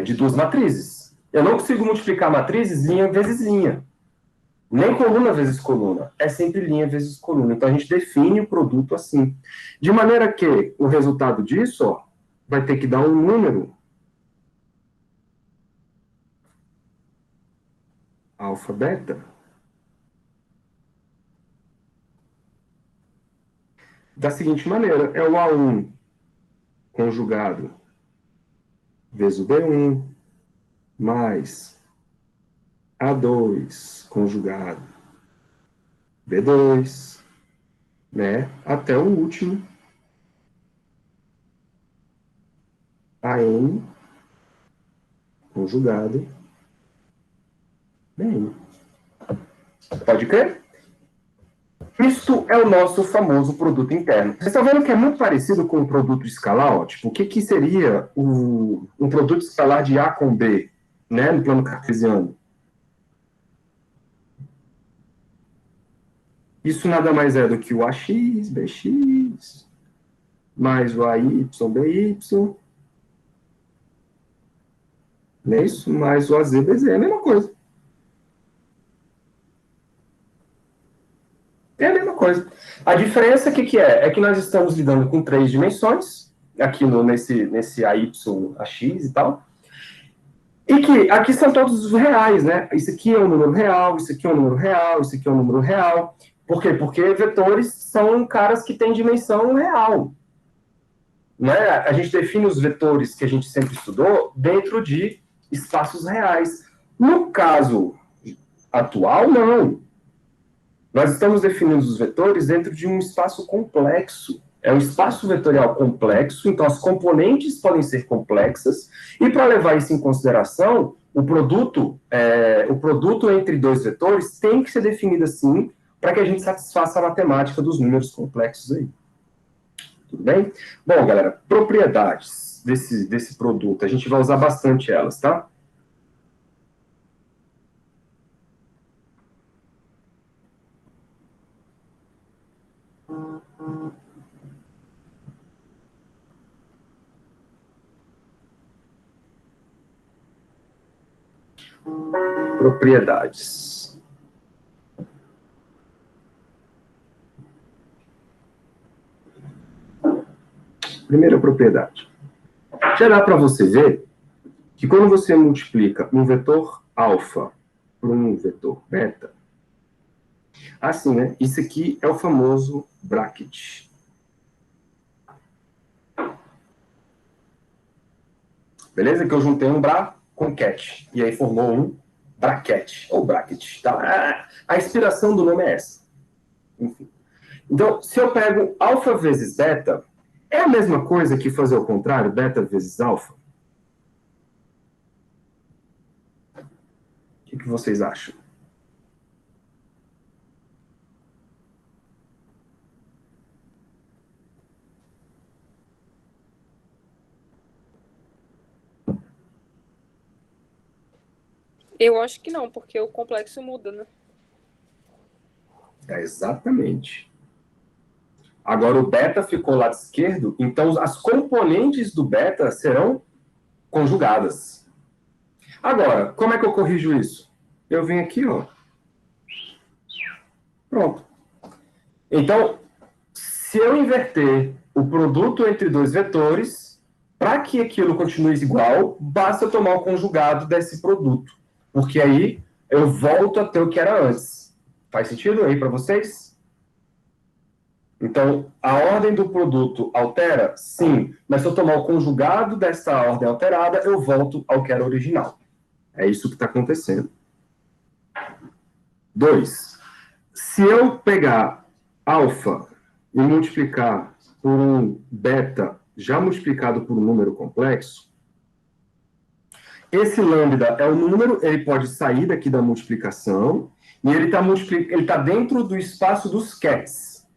de duas matrizes. Eu não consigo multiplicar matrizes linha vezes linha. Nem coluna vezes coluna. É sempre linha vezes coluna. Então a gente define o produto assim. De maneira que o resultado disso, ó, vai ter que dar um número alfa, beta. Da seguinte maneira, é o A1 conjugado vezes o B1 mais A2 conjugado B2, né? Até o último AN conjugado BN. Pode crer? Isso é o nosso famoso produto interno. Vocês estão vendo que é muito parecido com o produto escalar? Ó? Tipo, o que seria um produto escalar de A com B? né, no plano cartesiano. Isso nada mais é do que o AX, BX, mais o AY, BY, não é isso? Mais o AZ, BZ, é a mesma coisa. É a mesma coisa. A diferença, o que é? É que nós estamos lidando com 3 dimensões, aqui nesse AY, AX e tal, e que aqui são todos os reais, né? Isso aqui é um número real, isso aqui é um número real, isso aqui é um número real. Por quê? Porque vetores são caras que têm dimensão real. Né? A gente define os vetores que a gente sempre estudou dentro de espaços reais. No caso atual, não. Nós estamos definindo os vetores dentro de um espaço complexo. É um espaço vetorial complexo, então as componentes podem ser complexas, e para levar isso em consideração, o produto entre 2 vetores tem que ser definido assim, para que a gente satisfaça a matemática dos números complexos aí. Tudo bem? Bom, galera, propriedades desse produto, a gente vai usar bastante elas, tá? Propriedades. Primeira propriedade. Já dá para você ver que quando você multiplica um vetor alfa por um vetor beta, assim, né? Isso aqui é o famoso bracket. Beleza? Que eu juntei um bra com cat. E aí formou um bracket, ou bracket. Tá? A inspiração do nome é essa. Enfim. Então, se eu pego alfa vezes beta, é a mesma coisa que fazer o contrário, beta vezes alfa? O que vocês acham? Eu acho que não, porque o complexo muda, né? É exatamente. Agora o beta ficou lado esquerdo, então as componentes do beta serão conjugadas. Agora, como é que eu corrijo isso? Eu venho aqui, ó. Pronto. Então, se eu inverter o produto entre 2 vetores, para que aquilo continue igual, basta eu tomar o conjugado desse produto. Porque aí eu volto a ter o que era antes. Faz sentido aí para vocês? Então, a ordem do produto altera? Sim. Mas se eu tomar o conjugado dessa ordem alterada, eu volto ao que era original. É isso que está acontecendo. 2. Se eu pegar alfa e multiplicar por um beta já multiplicado por um número complexo, esse lambda é o número, ele pode sair daqui da multiplicação, e ele tá dentro do espaço dos cats,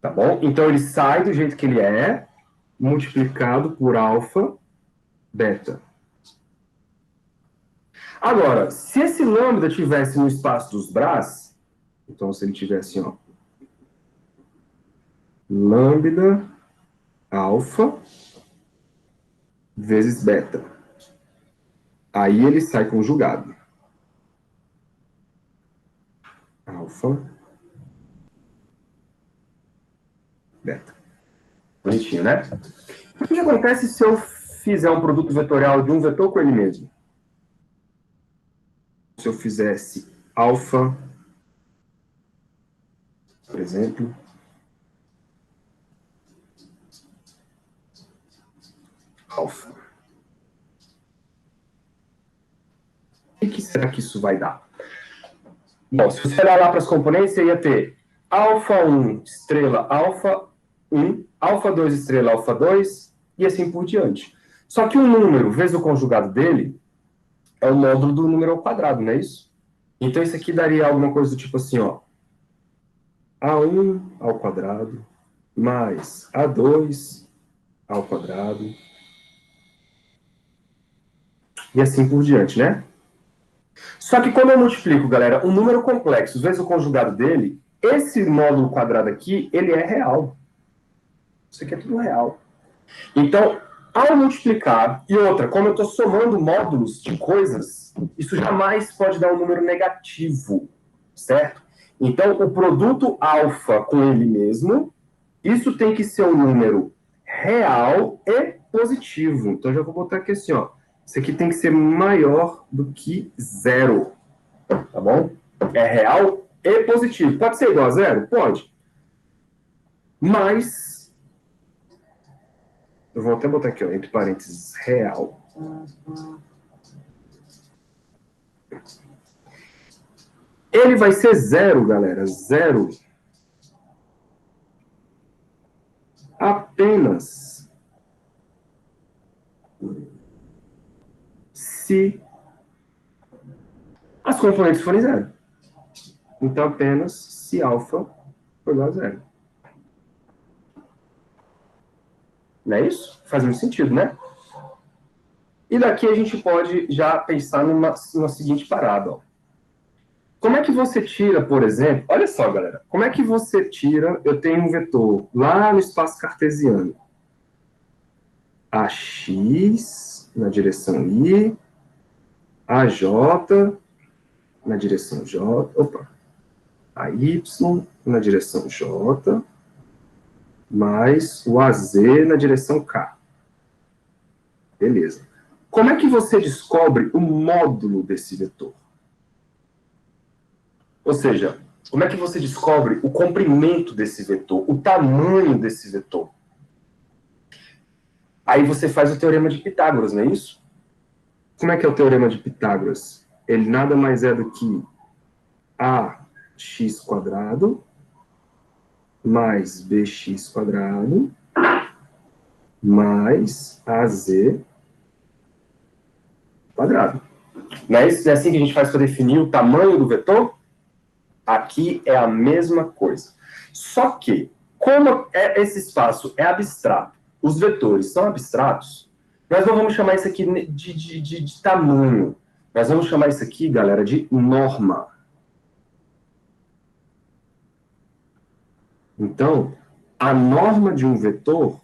tá bom? Então ele sai do jeito que ele é, multiplicado por alfa, beta. Agora, se esse lambda tivesse no espaço dos bras, então se ele tivesse, ó, lambda alfa vezes beta. Aí ele sai conjugado. Alfa, beta. Bonitinho, né? O que acontece se eu fizer um produto vetorial de um vetor com ele mesmo? Se eu fizesse alfa, por exemplo, alfa. O que será que isso vai dar? Bom, se você olhar lá para as componentes, você ia ter alfa 1, estrela alfa 1, alfa 2, estrela alfa 2, e assim por diante. Só que o número, vezes o conjugado dele, é o módulo do número ao quadrado, não é isso? Então isso aqui daria alguma coisa do tipo assim, ó. A1 ao quadrado, mais A2 ao quadrado, e assim por diante, né? Só que quando eu multiplico, galera, um número complexo vezes o conjugado dele, esse módulo quadrado aqui, ele é real. Isso aqui é tudo real. Então, ao multiplicar, e outra, como eu estou somando módulos de coisas, isso jamais pode dar um número negativo, certo? Então, o produto alfa com ele mesmo, isso tem que ser um número real e positivo. Então, já vou botar aqui assim, ó. Isso aqui tem que ser maior do que zero, tá bom? É real e positivo. Pode ser igual a zero? Pode. Mas, eu vou até botar aqui, ó, entre parênteses, real. Ele vai ser zero, galera. Zero. Apenas se as componentes forem zero. Então, apenas se alfa for igual a zero. Não é isso? Faz muito sentido, né? E daqui a gente pode já pensar numa seguinte parada, ó. Como é que você tira, por exemplo... Olha só, galera. Como é que você tira... Eu tenho um vetor lá no espaço cartesiano. AX na direção I, AJ na direção J, opa, AY na direção J, mais o AZ na direção K. Beleza. Como é que você descobre o módulo desse vetor? Ou seja, como é que você descobre o comprimento desse vetor, o tamanho desse vetor? Aí você faz o teorema de Pitágoras, não é isso? Como é que é o teorema de Pitágoras? Ele nada mais é do que ax quadrado mais bx quadrado mais az quadrado. Não é isso? É assim que a gente faz para definir o tamanho do vetor? Aqui é a mesma coisa. Só que, como esse espaço é abstrato, os vetores são abstratos, nós não vamos chamar isso aqui de tamanho. Nós vamos chamar isso aqui, galera, de norma. Então, a norma de um vetor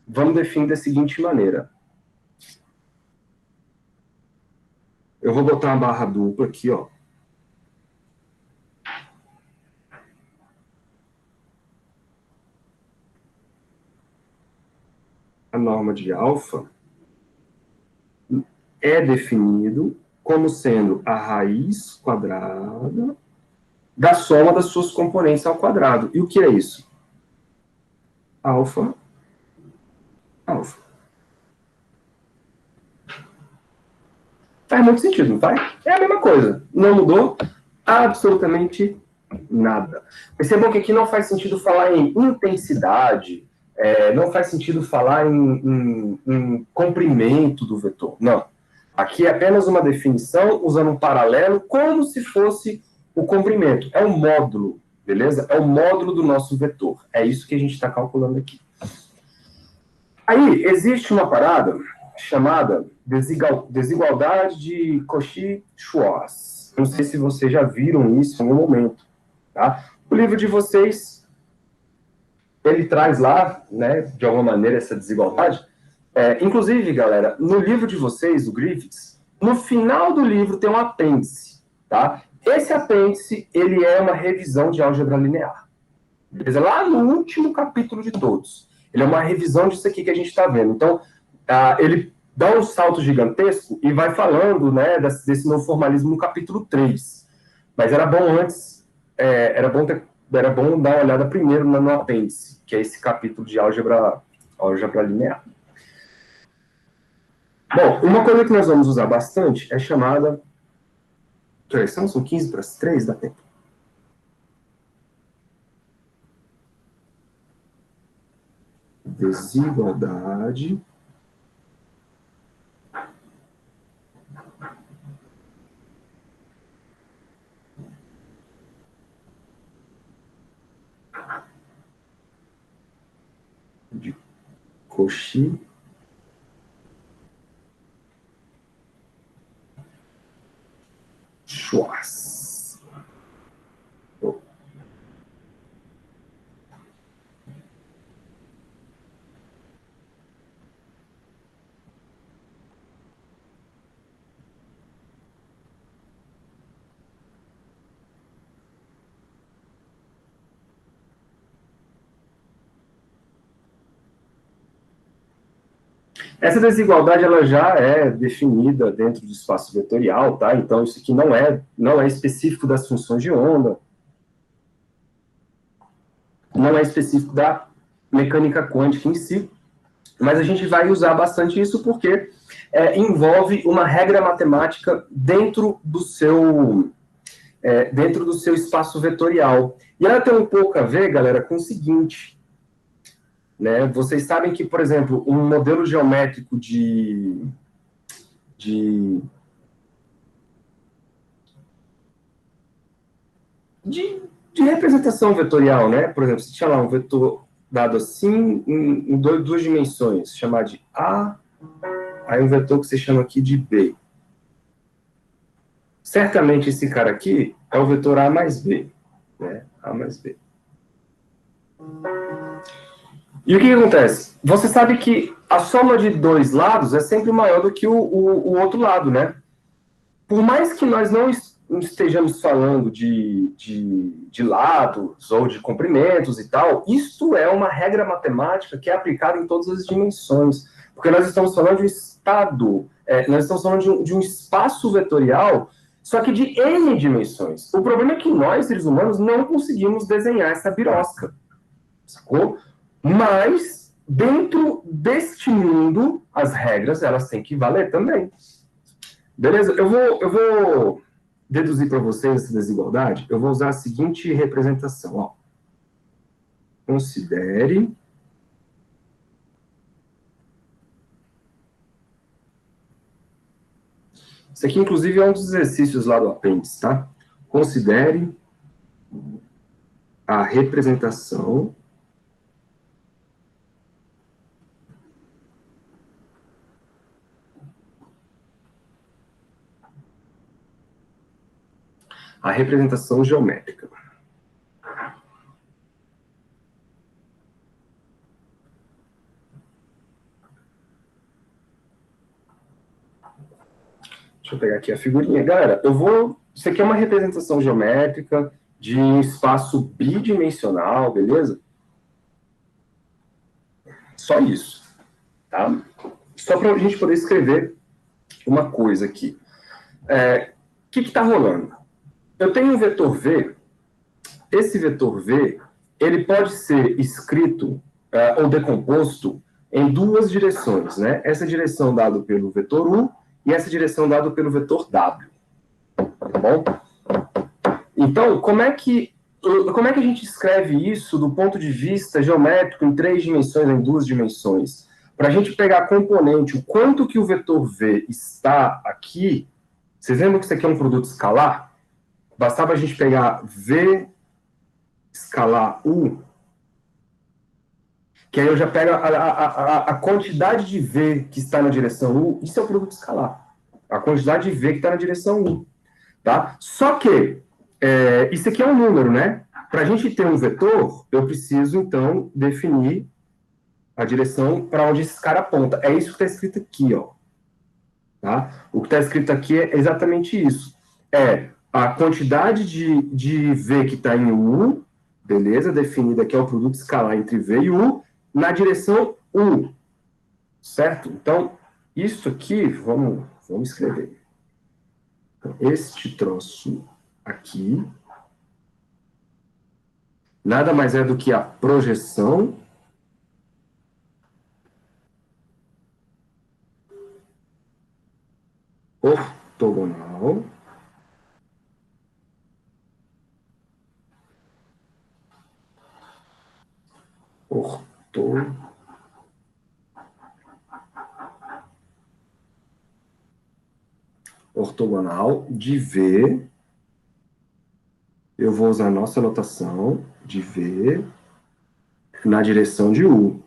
vamos definir da seguinte maneira. Eu vou botar uma barra dupla aqui, ó. A norma de alfa é definido como sendo a raiz quadrada da soma das suas componentes ao quadrado. E o que é isso? Alfa, alfa. Faz muito sentido, não faz? É a mesma coisa. Não mudou absolutamente nada. Percebam que aqui não faz sentido falar em intensidade, não faz sentido falar em comprimento do vetor. Não. Aqui é apenas uma definição usando um paralelo como se fosse o comprimento. É um módulo, beleza? É o módulo do nosso vetor. É isso que a gente está calculando aqui. Aí, existe uma parada chamada desigualdade de Cauchy-Schwarz. Não sei se vocês já viram isso em algum momento. Tá? O livro de vocês, ele traz lá, né, de alguma maneira, essa desigualdade. Inclusive, galera, no livro de vocês, o Griffiths, no final do livro tem um apêndice. Tá? Esse apêndice, ele é uma revisão de álgebra linear. Beleza? Lá no último capítulo de todos. Ele é uma revisão disso aqui que a gente está vendo. Então, ele dá um salto gigantesco e vai falando, né, desse novo formalismo no capítulo 3. Mas era bom antes, era bom dar uma olhada primeiro no apêndice, que é esse capítulo de álgebra linear. Bom, uma coisa que nós vamos usar bastante é chamada... São 15 para as 3, dá tempo. Desigualdade de Cauchy. Schwarz. Essa desigualdade ela já é definida dentro do espaço vetorial, tá? Então isso aqui não é específico das funções de onda, não é específico da mecânica quântica em si, mas a gente vai usar bastante isso porque envolve uma regra matemática dentro do seu espaço vetorial. E ela tem um pouco a ver, galera, com o seguinte, né? Vocês sabem que, por exemplo, um modelo geométrico de representação vetorial, né? Por exemplo, se tinha lá um vetor dado assim, em duas dimensões, chamar de A, aí um vetor que você chama aqui de B. Certamente esse cara aqui é o vetor A mais B, né? A mais B. E o que acontece? Você sabe que a soma de dois lados é sempre maior do que o outro lado, né? Por mais que nós não estejamos falando de lados ou de comprimentos e tal, isto é uma regra matemática que é aplicada em todas as dimensões. Porque nós estamos falando de um estado, nós estamos falando de um espaço vetorial, só que de N dimensões. O problema é que nós, seres humanos, não conseguimos desenhar essa birosca. Sacou? Mas, dentro deste mundo, as regras, elas têm que valer também. Beleza? Eu vou deduzir para vocês essa desigualdade. Eu vou usar a seguinte representação. Ó. Considere isso aqui, inclusive, é um dos exercícios lá do apêndice, tá? Considere a representação geométrica. Deixa eu pegar aqui a figurinha. Galera, isso aqui é uma representação geométrica de um espaço bidimensional, beleza? Só isso, tá? Só para a gente poder escrever uma coisa aqui. O que está rolando? Eu tenho um vetor V. Esse vetor V, ele pode ser escrito ou decomposto em duas direções, né? Essa direção dada pelo vetor U e essa direção dada pelo vetor W. Tá bom? Então, como é que a gente escreve isso do ponto de vista geométrico em 3 dimensões, em 2 dimensões? Para a gente pegar a componente, o quanto que o vetor V está aqui, vocês lembram que isso aqui é um produto escalar? Bastava a gente pegar V escalar U, que aí eu já pego a quantidade de V que está na direção U, isso é o produto escalar. A quantidade de V que está na direção U. Tá? Só que, isso aqui é um número, né? Para a gente ter um vetor, eu preciso, então, definir a direção para onde esse cara aponta. É isso que está escrito aqui, ó. Tá? O que está escrito aqui é exatamente isso. É a quantidade de V que está em U, beleza? Definida aqui é o produto escalar entre V e U, na direção U. Certo? Então, isso aqui, vamos escrever. Então, este troço aqui nada mais é do que a projeção ortogonal ortogonal de V. Eu vou usar a nossa notação de V na direção de U.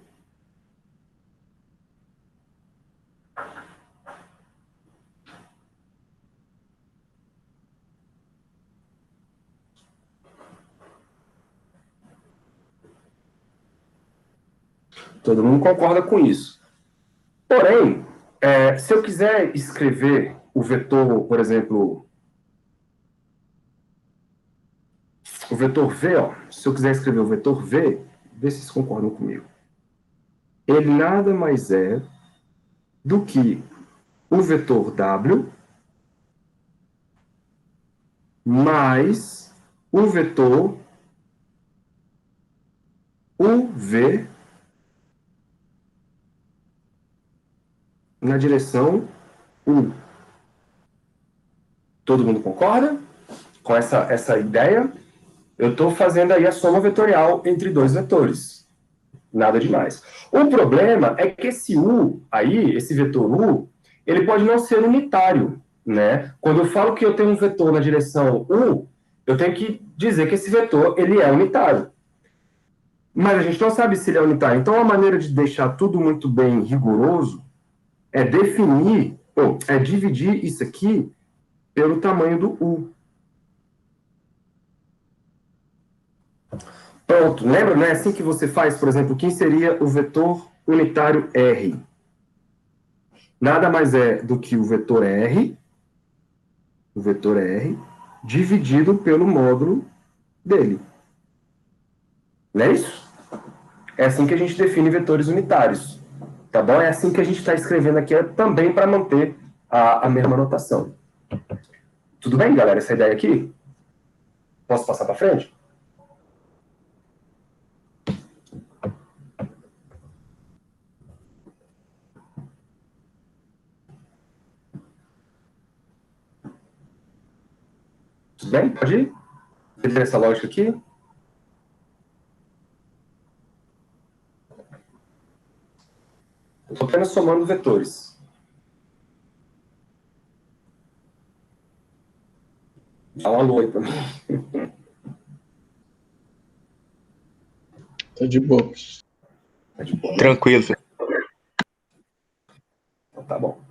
Todo mundo concorda com isso. Porém, se eu quiser escrever o vetor, por exemplo, o vetor V, ó, se eu quiser escrever o vetor V, vê se vocês concordam comigo. Ele nada mais é do que o vetor W mais o vetor UV na direção U. Todo mundo concorda com essa ideia? Eu estou fazendo aí a soma vetorial entre dois vetores. Nada demais. O problema é que esse U aí, esse vetor U, ele pode não ser unitário, né? Quando eu falo que eu tenho um vetor na direção U, eu tenho que dizer que esse vetor, ele é unitário. Mas a gente não sabe se ele é unitário. Então, a maneira de deixar tudo muito bem rigoroso é definir, ou é dividir isso aqui pelo tamanho do U. Pronto, lembra, né? Assim que você faz, por exemplo, quem seria o vetor unitário R? Nada mais é do que o vetor R, dividido pelo módulo dele. Não é isso? É assim que a gente define vetores unitários. Tá bom? É assim que a gente está escrevendo aqui também para manter a mesma notação. Tudo bem, galera? Essa ideia aqui? Posso passar para frente? Tudo bem? Pode ir? Entender essa lógica aqui? Eu estou apenas somando vetores. Dá um alô aí para mim. Tá de boa. Tá de boa, né? Tranquilo. Então, tá bom.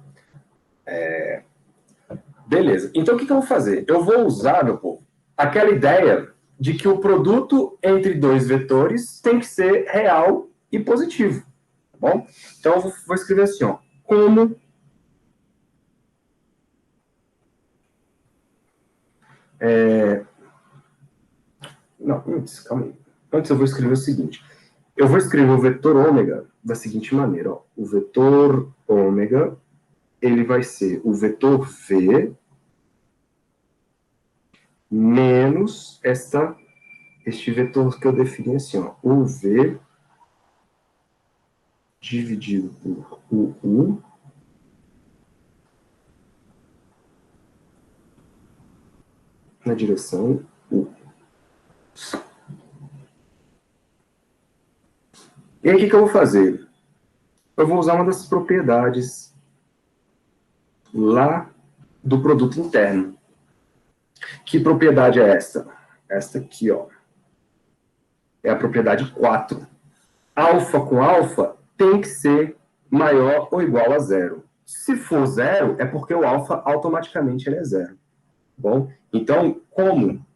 Beleza. Então, o que eu vou fazer? Eu vou usar, meu povo, aquela ideia de que o produto entre dois vetores tem que ser real e positivo. Tá bom? Então, eu vou escrever assim, ó. Como Não, antes, calma aí. Antes eu vou escrever o seguinte. Eu vou escrever o vetor ômega da seguinte maneira, ó. O vetor ômega, ele vai ser o vetor V menos este vetor que eu defini assim, ó. O V dividido por o U na direção U. E aí, o que eu vou fazer? Eu vou usar uma das propriedades lá do produto interno. Que propriedade é esta? Esta aqui, ó. É a propriedade 4. Alfa com alfa tem que ser maior ou igual a zero. Se for zero, é porque o alfa automaticamente ele é zero. Bom, então, como?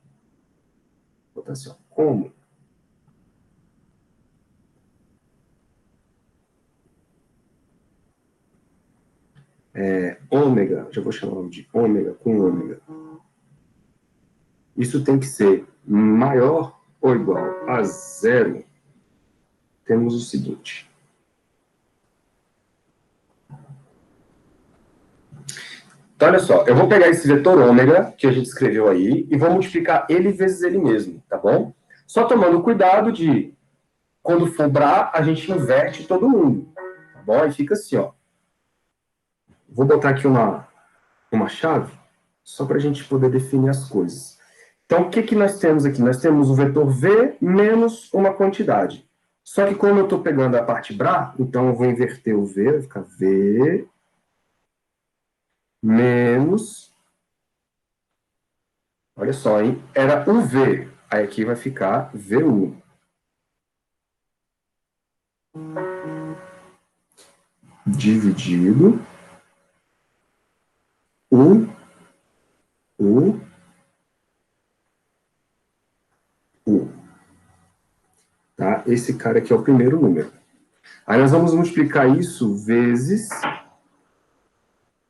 Vou botar assim, ó, como? Ômega, já vou chamar de ômega com ômega. Isso tem que ser maior ou igual a zero. Temos o seguinte. Então, olha só, eu vou pegar esse vetor ômega, que a gente escreveu aí, e vou multiplicar ele vezes ele mesmo, tá bom? Só tomando cuidado de, quando for Bra, a gente inverte todo mundo, tá bom? E fica assim, ó. Vou botar aqui uma chave, só para a gente poder definir as coisas. Então, o que nós temos aqui? Nós temos o vetor V menos uma quantidade. Só que como eu estou pegando a parte Bra, então eu vou inverter o V, vai ficar V menos... Olha só, hein? Era UV. Aí aqui vai ficar VU. Dividido U. Tá? Esse cara aqui é o primeiro número. Aí nós vamos multiplicar isso vezes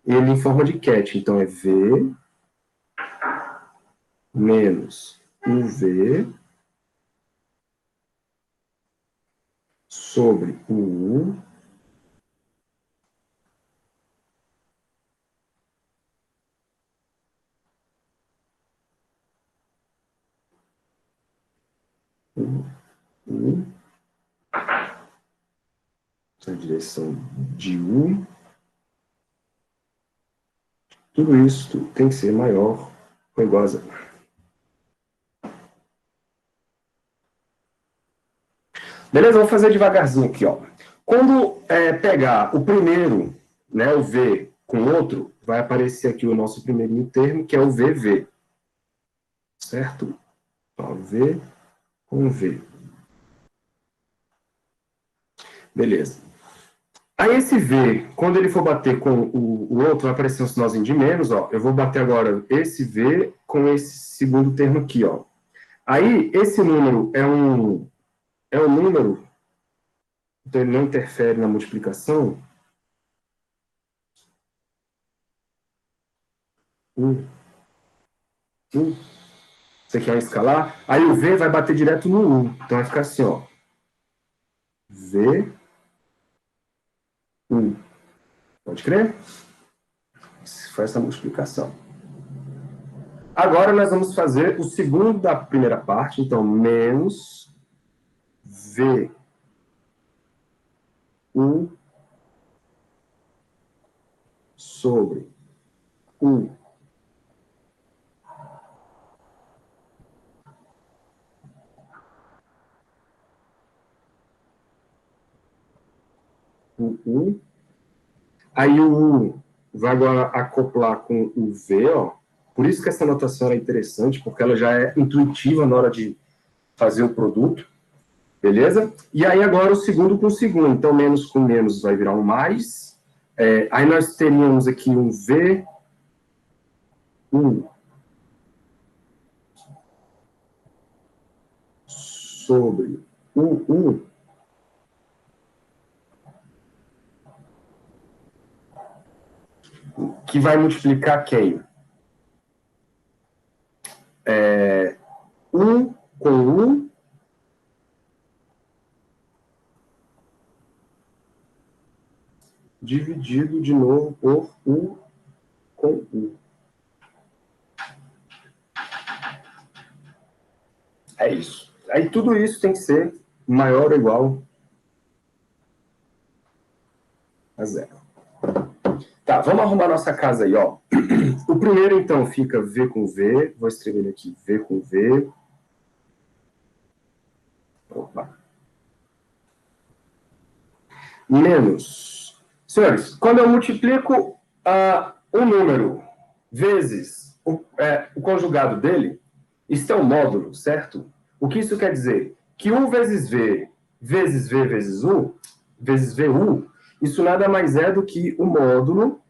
ele em forma de ket. Então, é V menos UV sobre o U na direção de U. Tudo isso tem que ser maior ou igual a zero. Beleza? Vou fazer devagarzinho aqui, ó. Quando pegar o primeiro, né, o V com o outro, vai aparecer aqui o nosso primeirinho termo, que é o VV. Certo? Ó, V com V. Beleza. Aí esse V, quando ele for bater com o outro, vai aparecer um sinalzinho de menos, ó. Eu vou bater agora esse V com esse segundo termo aqui, ó. Aí, esse número é um número, então ele não interfere na multiplicação. Isso aqui é um escalar. Aí o V vai bater direto no 1. Então vai ficar assim, ó. V, U. Pode crer? Isso foi essa multiplicação. Agora nós vamos fazer o segundo da primeira parte. Então, menos V, U sobre U. U. Aí o U vai agora acoplar com o V, ó. Por isso que essa notação é interessante, porque ela já é intuitiva na hora de fazer o produto. Beleza? E aí agora o segundo com o segundo. Então, menos com menos vai virar um mais. Aí nós teríamos aqui um V, U sobre U, que vai multiplicar quem? U com U dividido de novo por U com U. É isso. Aí tudo isso tem que ser maior ou igual a zero. Tá, vamos arrumar nossa casa aí, ó. O primeiro, então, fica V com V. Vou escrever ele aqui, V com V. Opa. Menos. Senhores, quando eu multiplico um número vezes o conjugado dele, isso é um módulo, certo? O que isso quer dizer? Que U vezes V vezes V vezes U, vezes VU, isso nada mais é do que o módulo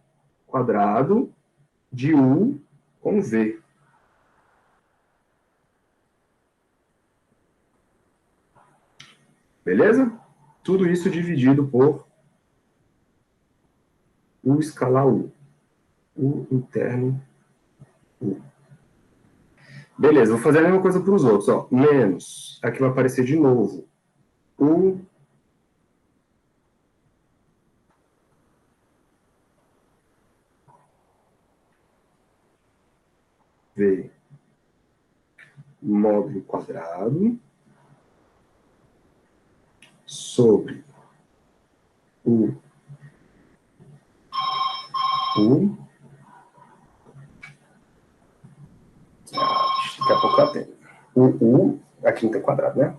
quadrado de U com V. Beleza? Tudo isso dividido por U escalar U. U interno U. Beleza, vou fazer a mesma coisa para os outros. Ó. Menos, aqui vai aparecer de novo. U V módulo quadrado sobre U daqui a pouco eu atendo. U, aqui não tem quadrado, né?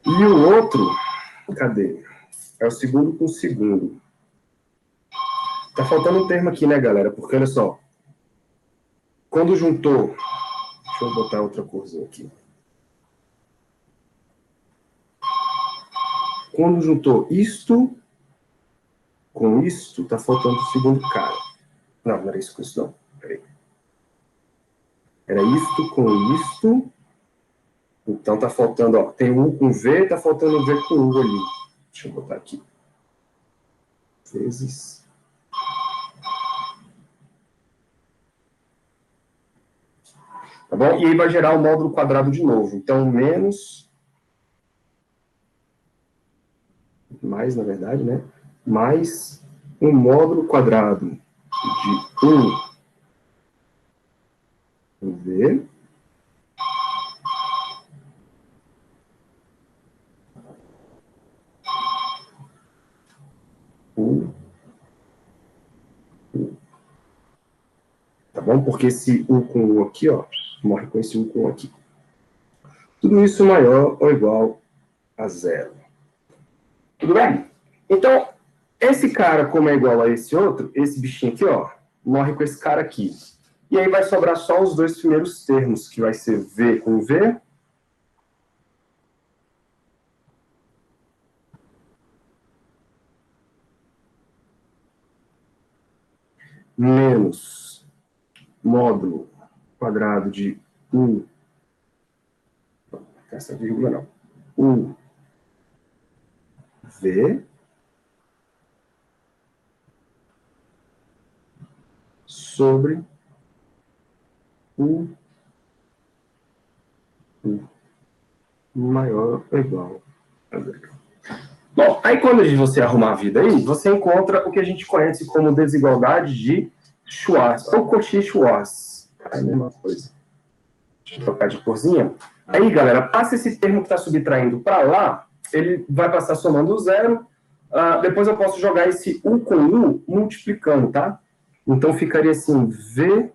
E o outro, cadê? É o segundo com o segundo. Tá faltando um termo aqui, né, galera? Porque, olha só, quando juntou... Deixa eu botar outra corzinha aqui. Quando juntou isto com isto, tá faltando o segundo cara. Não, não era isso com isso, não. Peraí. Era isto com isto. Então tá faltando, ó, tem U com V, tá faltando V com U ali. Deixa eu botar aqui. Vezes. Tá bom? E aí vai gerar o módulo quadrado de novo. Então, menos... Mais, na verdade, né? Mais um módulo quadrado de 1V U. Tá bom? Porque esse U com U aqui, ó, morre com esse U com U aqui. Tudo isso maior ou igual a 0. Tudo bem? Então, esse cara, como é igual a esse outro, esse bichinho aqui, ó, morre com esse cara aqui. E aí vai sobrar só os dois primeiros termos, que vai ser V com V menos módulo quadrado de U, essa vírgula não, U, V, sobre U maior ou igual a 0. Bom, aí quando você arrumar a vida aí, você encontra o que a gente conhece como desigualdade de Schwarz, ou Cauchy-Schwarz. É a mesma coisa. Deixa eu trocar de corzinha. Aí, galera, passa esse termo que está subtraindo para lá, ele vai passar somando o 0. Depois eu posso jogar esse U com U multiplicando, tá? Então ficaria assim, V,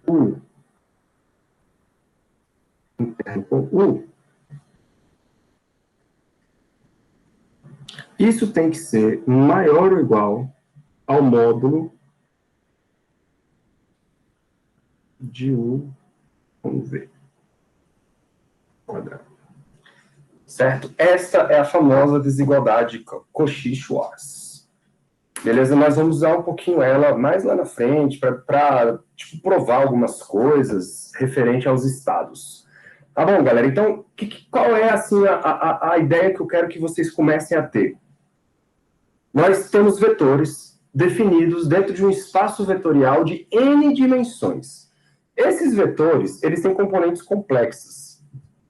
U, interno com U. Isso tem que ser maior ou igual ao módulo de U com V quadrado. Certo? Essa é a famosa desigualdade Cauchy-Schwarz. Beleza? Nós vamos usar um pouquinho ela mais lá na frente para tipo, provar algumas coisas referente aos estados. Tá bom, galera? Então, qual é assim, a ideia que eu quero que vocês comecem a ter? Nós temos vetores definidos dentro de um espaço vetorial de N dimensões. Esses vetores, eles têm componentes complexos,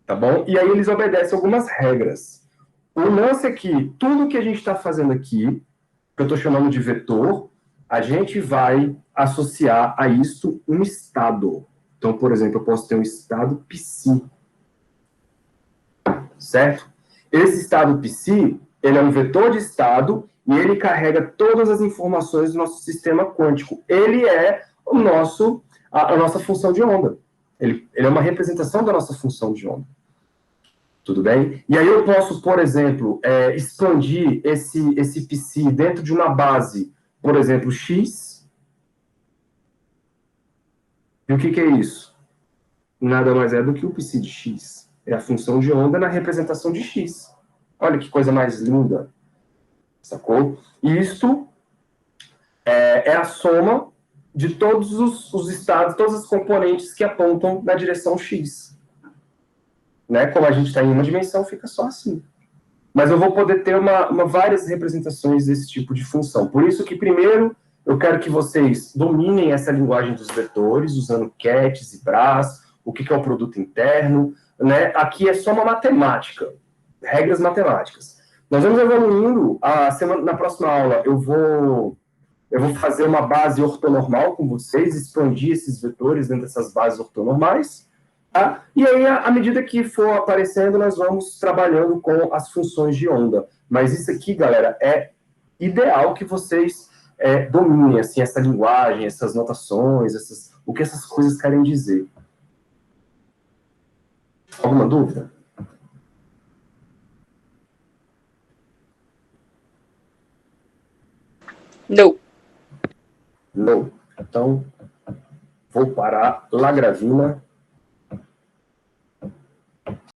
tá bom? E aí eles obedecem algumas regras. O lance é que tudo que a gente está fazendo aqui, que eu estou chamando de vetor, a gente vai associar a isso um estado. Então, por exemplo, eu posso ter um estado psi, certo? Esse estado psi, ele é um vetor de estado e ele carrega todas as informações do nosso sistema quântico. Ele é a nossa função de onda. Ele é uma representação da nossa função de onda. Tudo bem? E aí eu posso, por exemplo, expandir esse psi dentro de uma base, por exemplo, x. E o que é isso? Nada mais é do que o psi de x. É a função de onda na representação de x. Olha que coisa mais linda. Sacou? E isto é a soma de todos os estados, todas as componentes que apontam na direção x. Né? Como a gente está em uma dimensão, fica só assim. Mas eu vou poder ter várias representações desse tipo de função. Por isso que, primeiro, eu quero que vocês dominem essa linguagem dos vetores, usando cats e bras, o que é o produto interno. Né? Aqui é só uma matemática, regras matemáticas. Nós vamos evoluindo. Na próxima aula, eu vou fazer uma base ortonormal com vocês, expandir esses vetores dentro dessas bases ortonormais. Tá? E aí, à medida que for aparecendo, nós vamos trabalhando com as funções de onda. Mas isso aqui, galera, é ideal que vocês dominem assim, essa linguagem, essas notações, o que essas coisas querem dizer. Alguma dúvida? Não. Não. Então, vou parar lá, Gravina.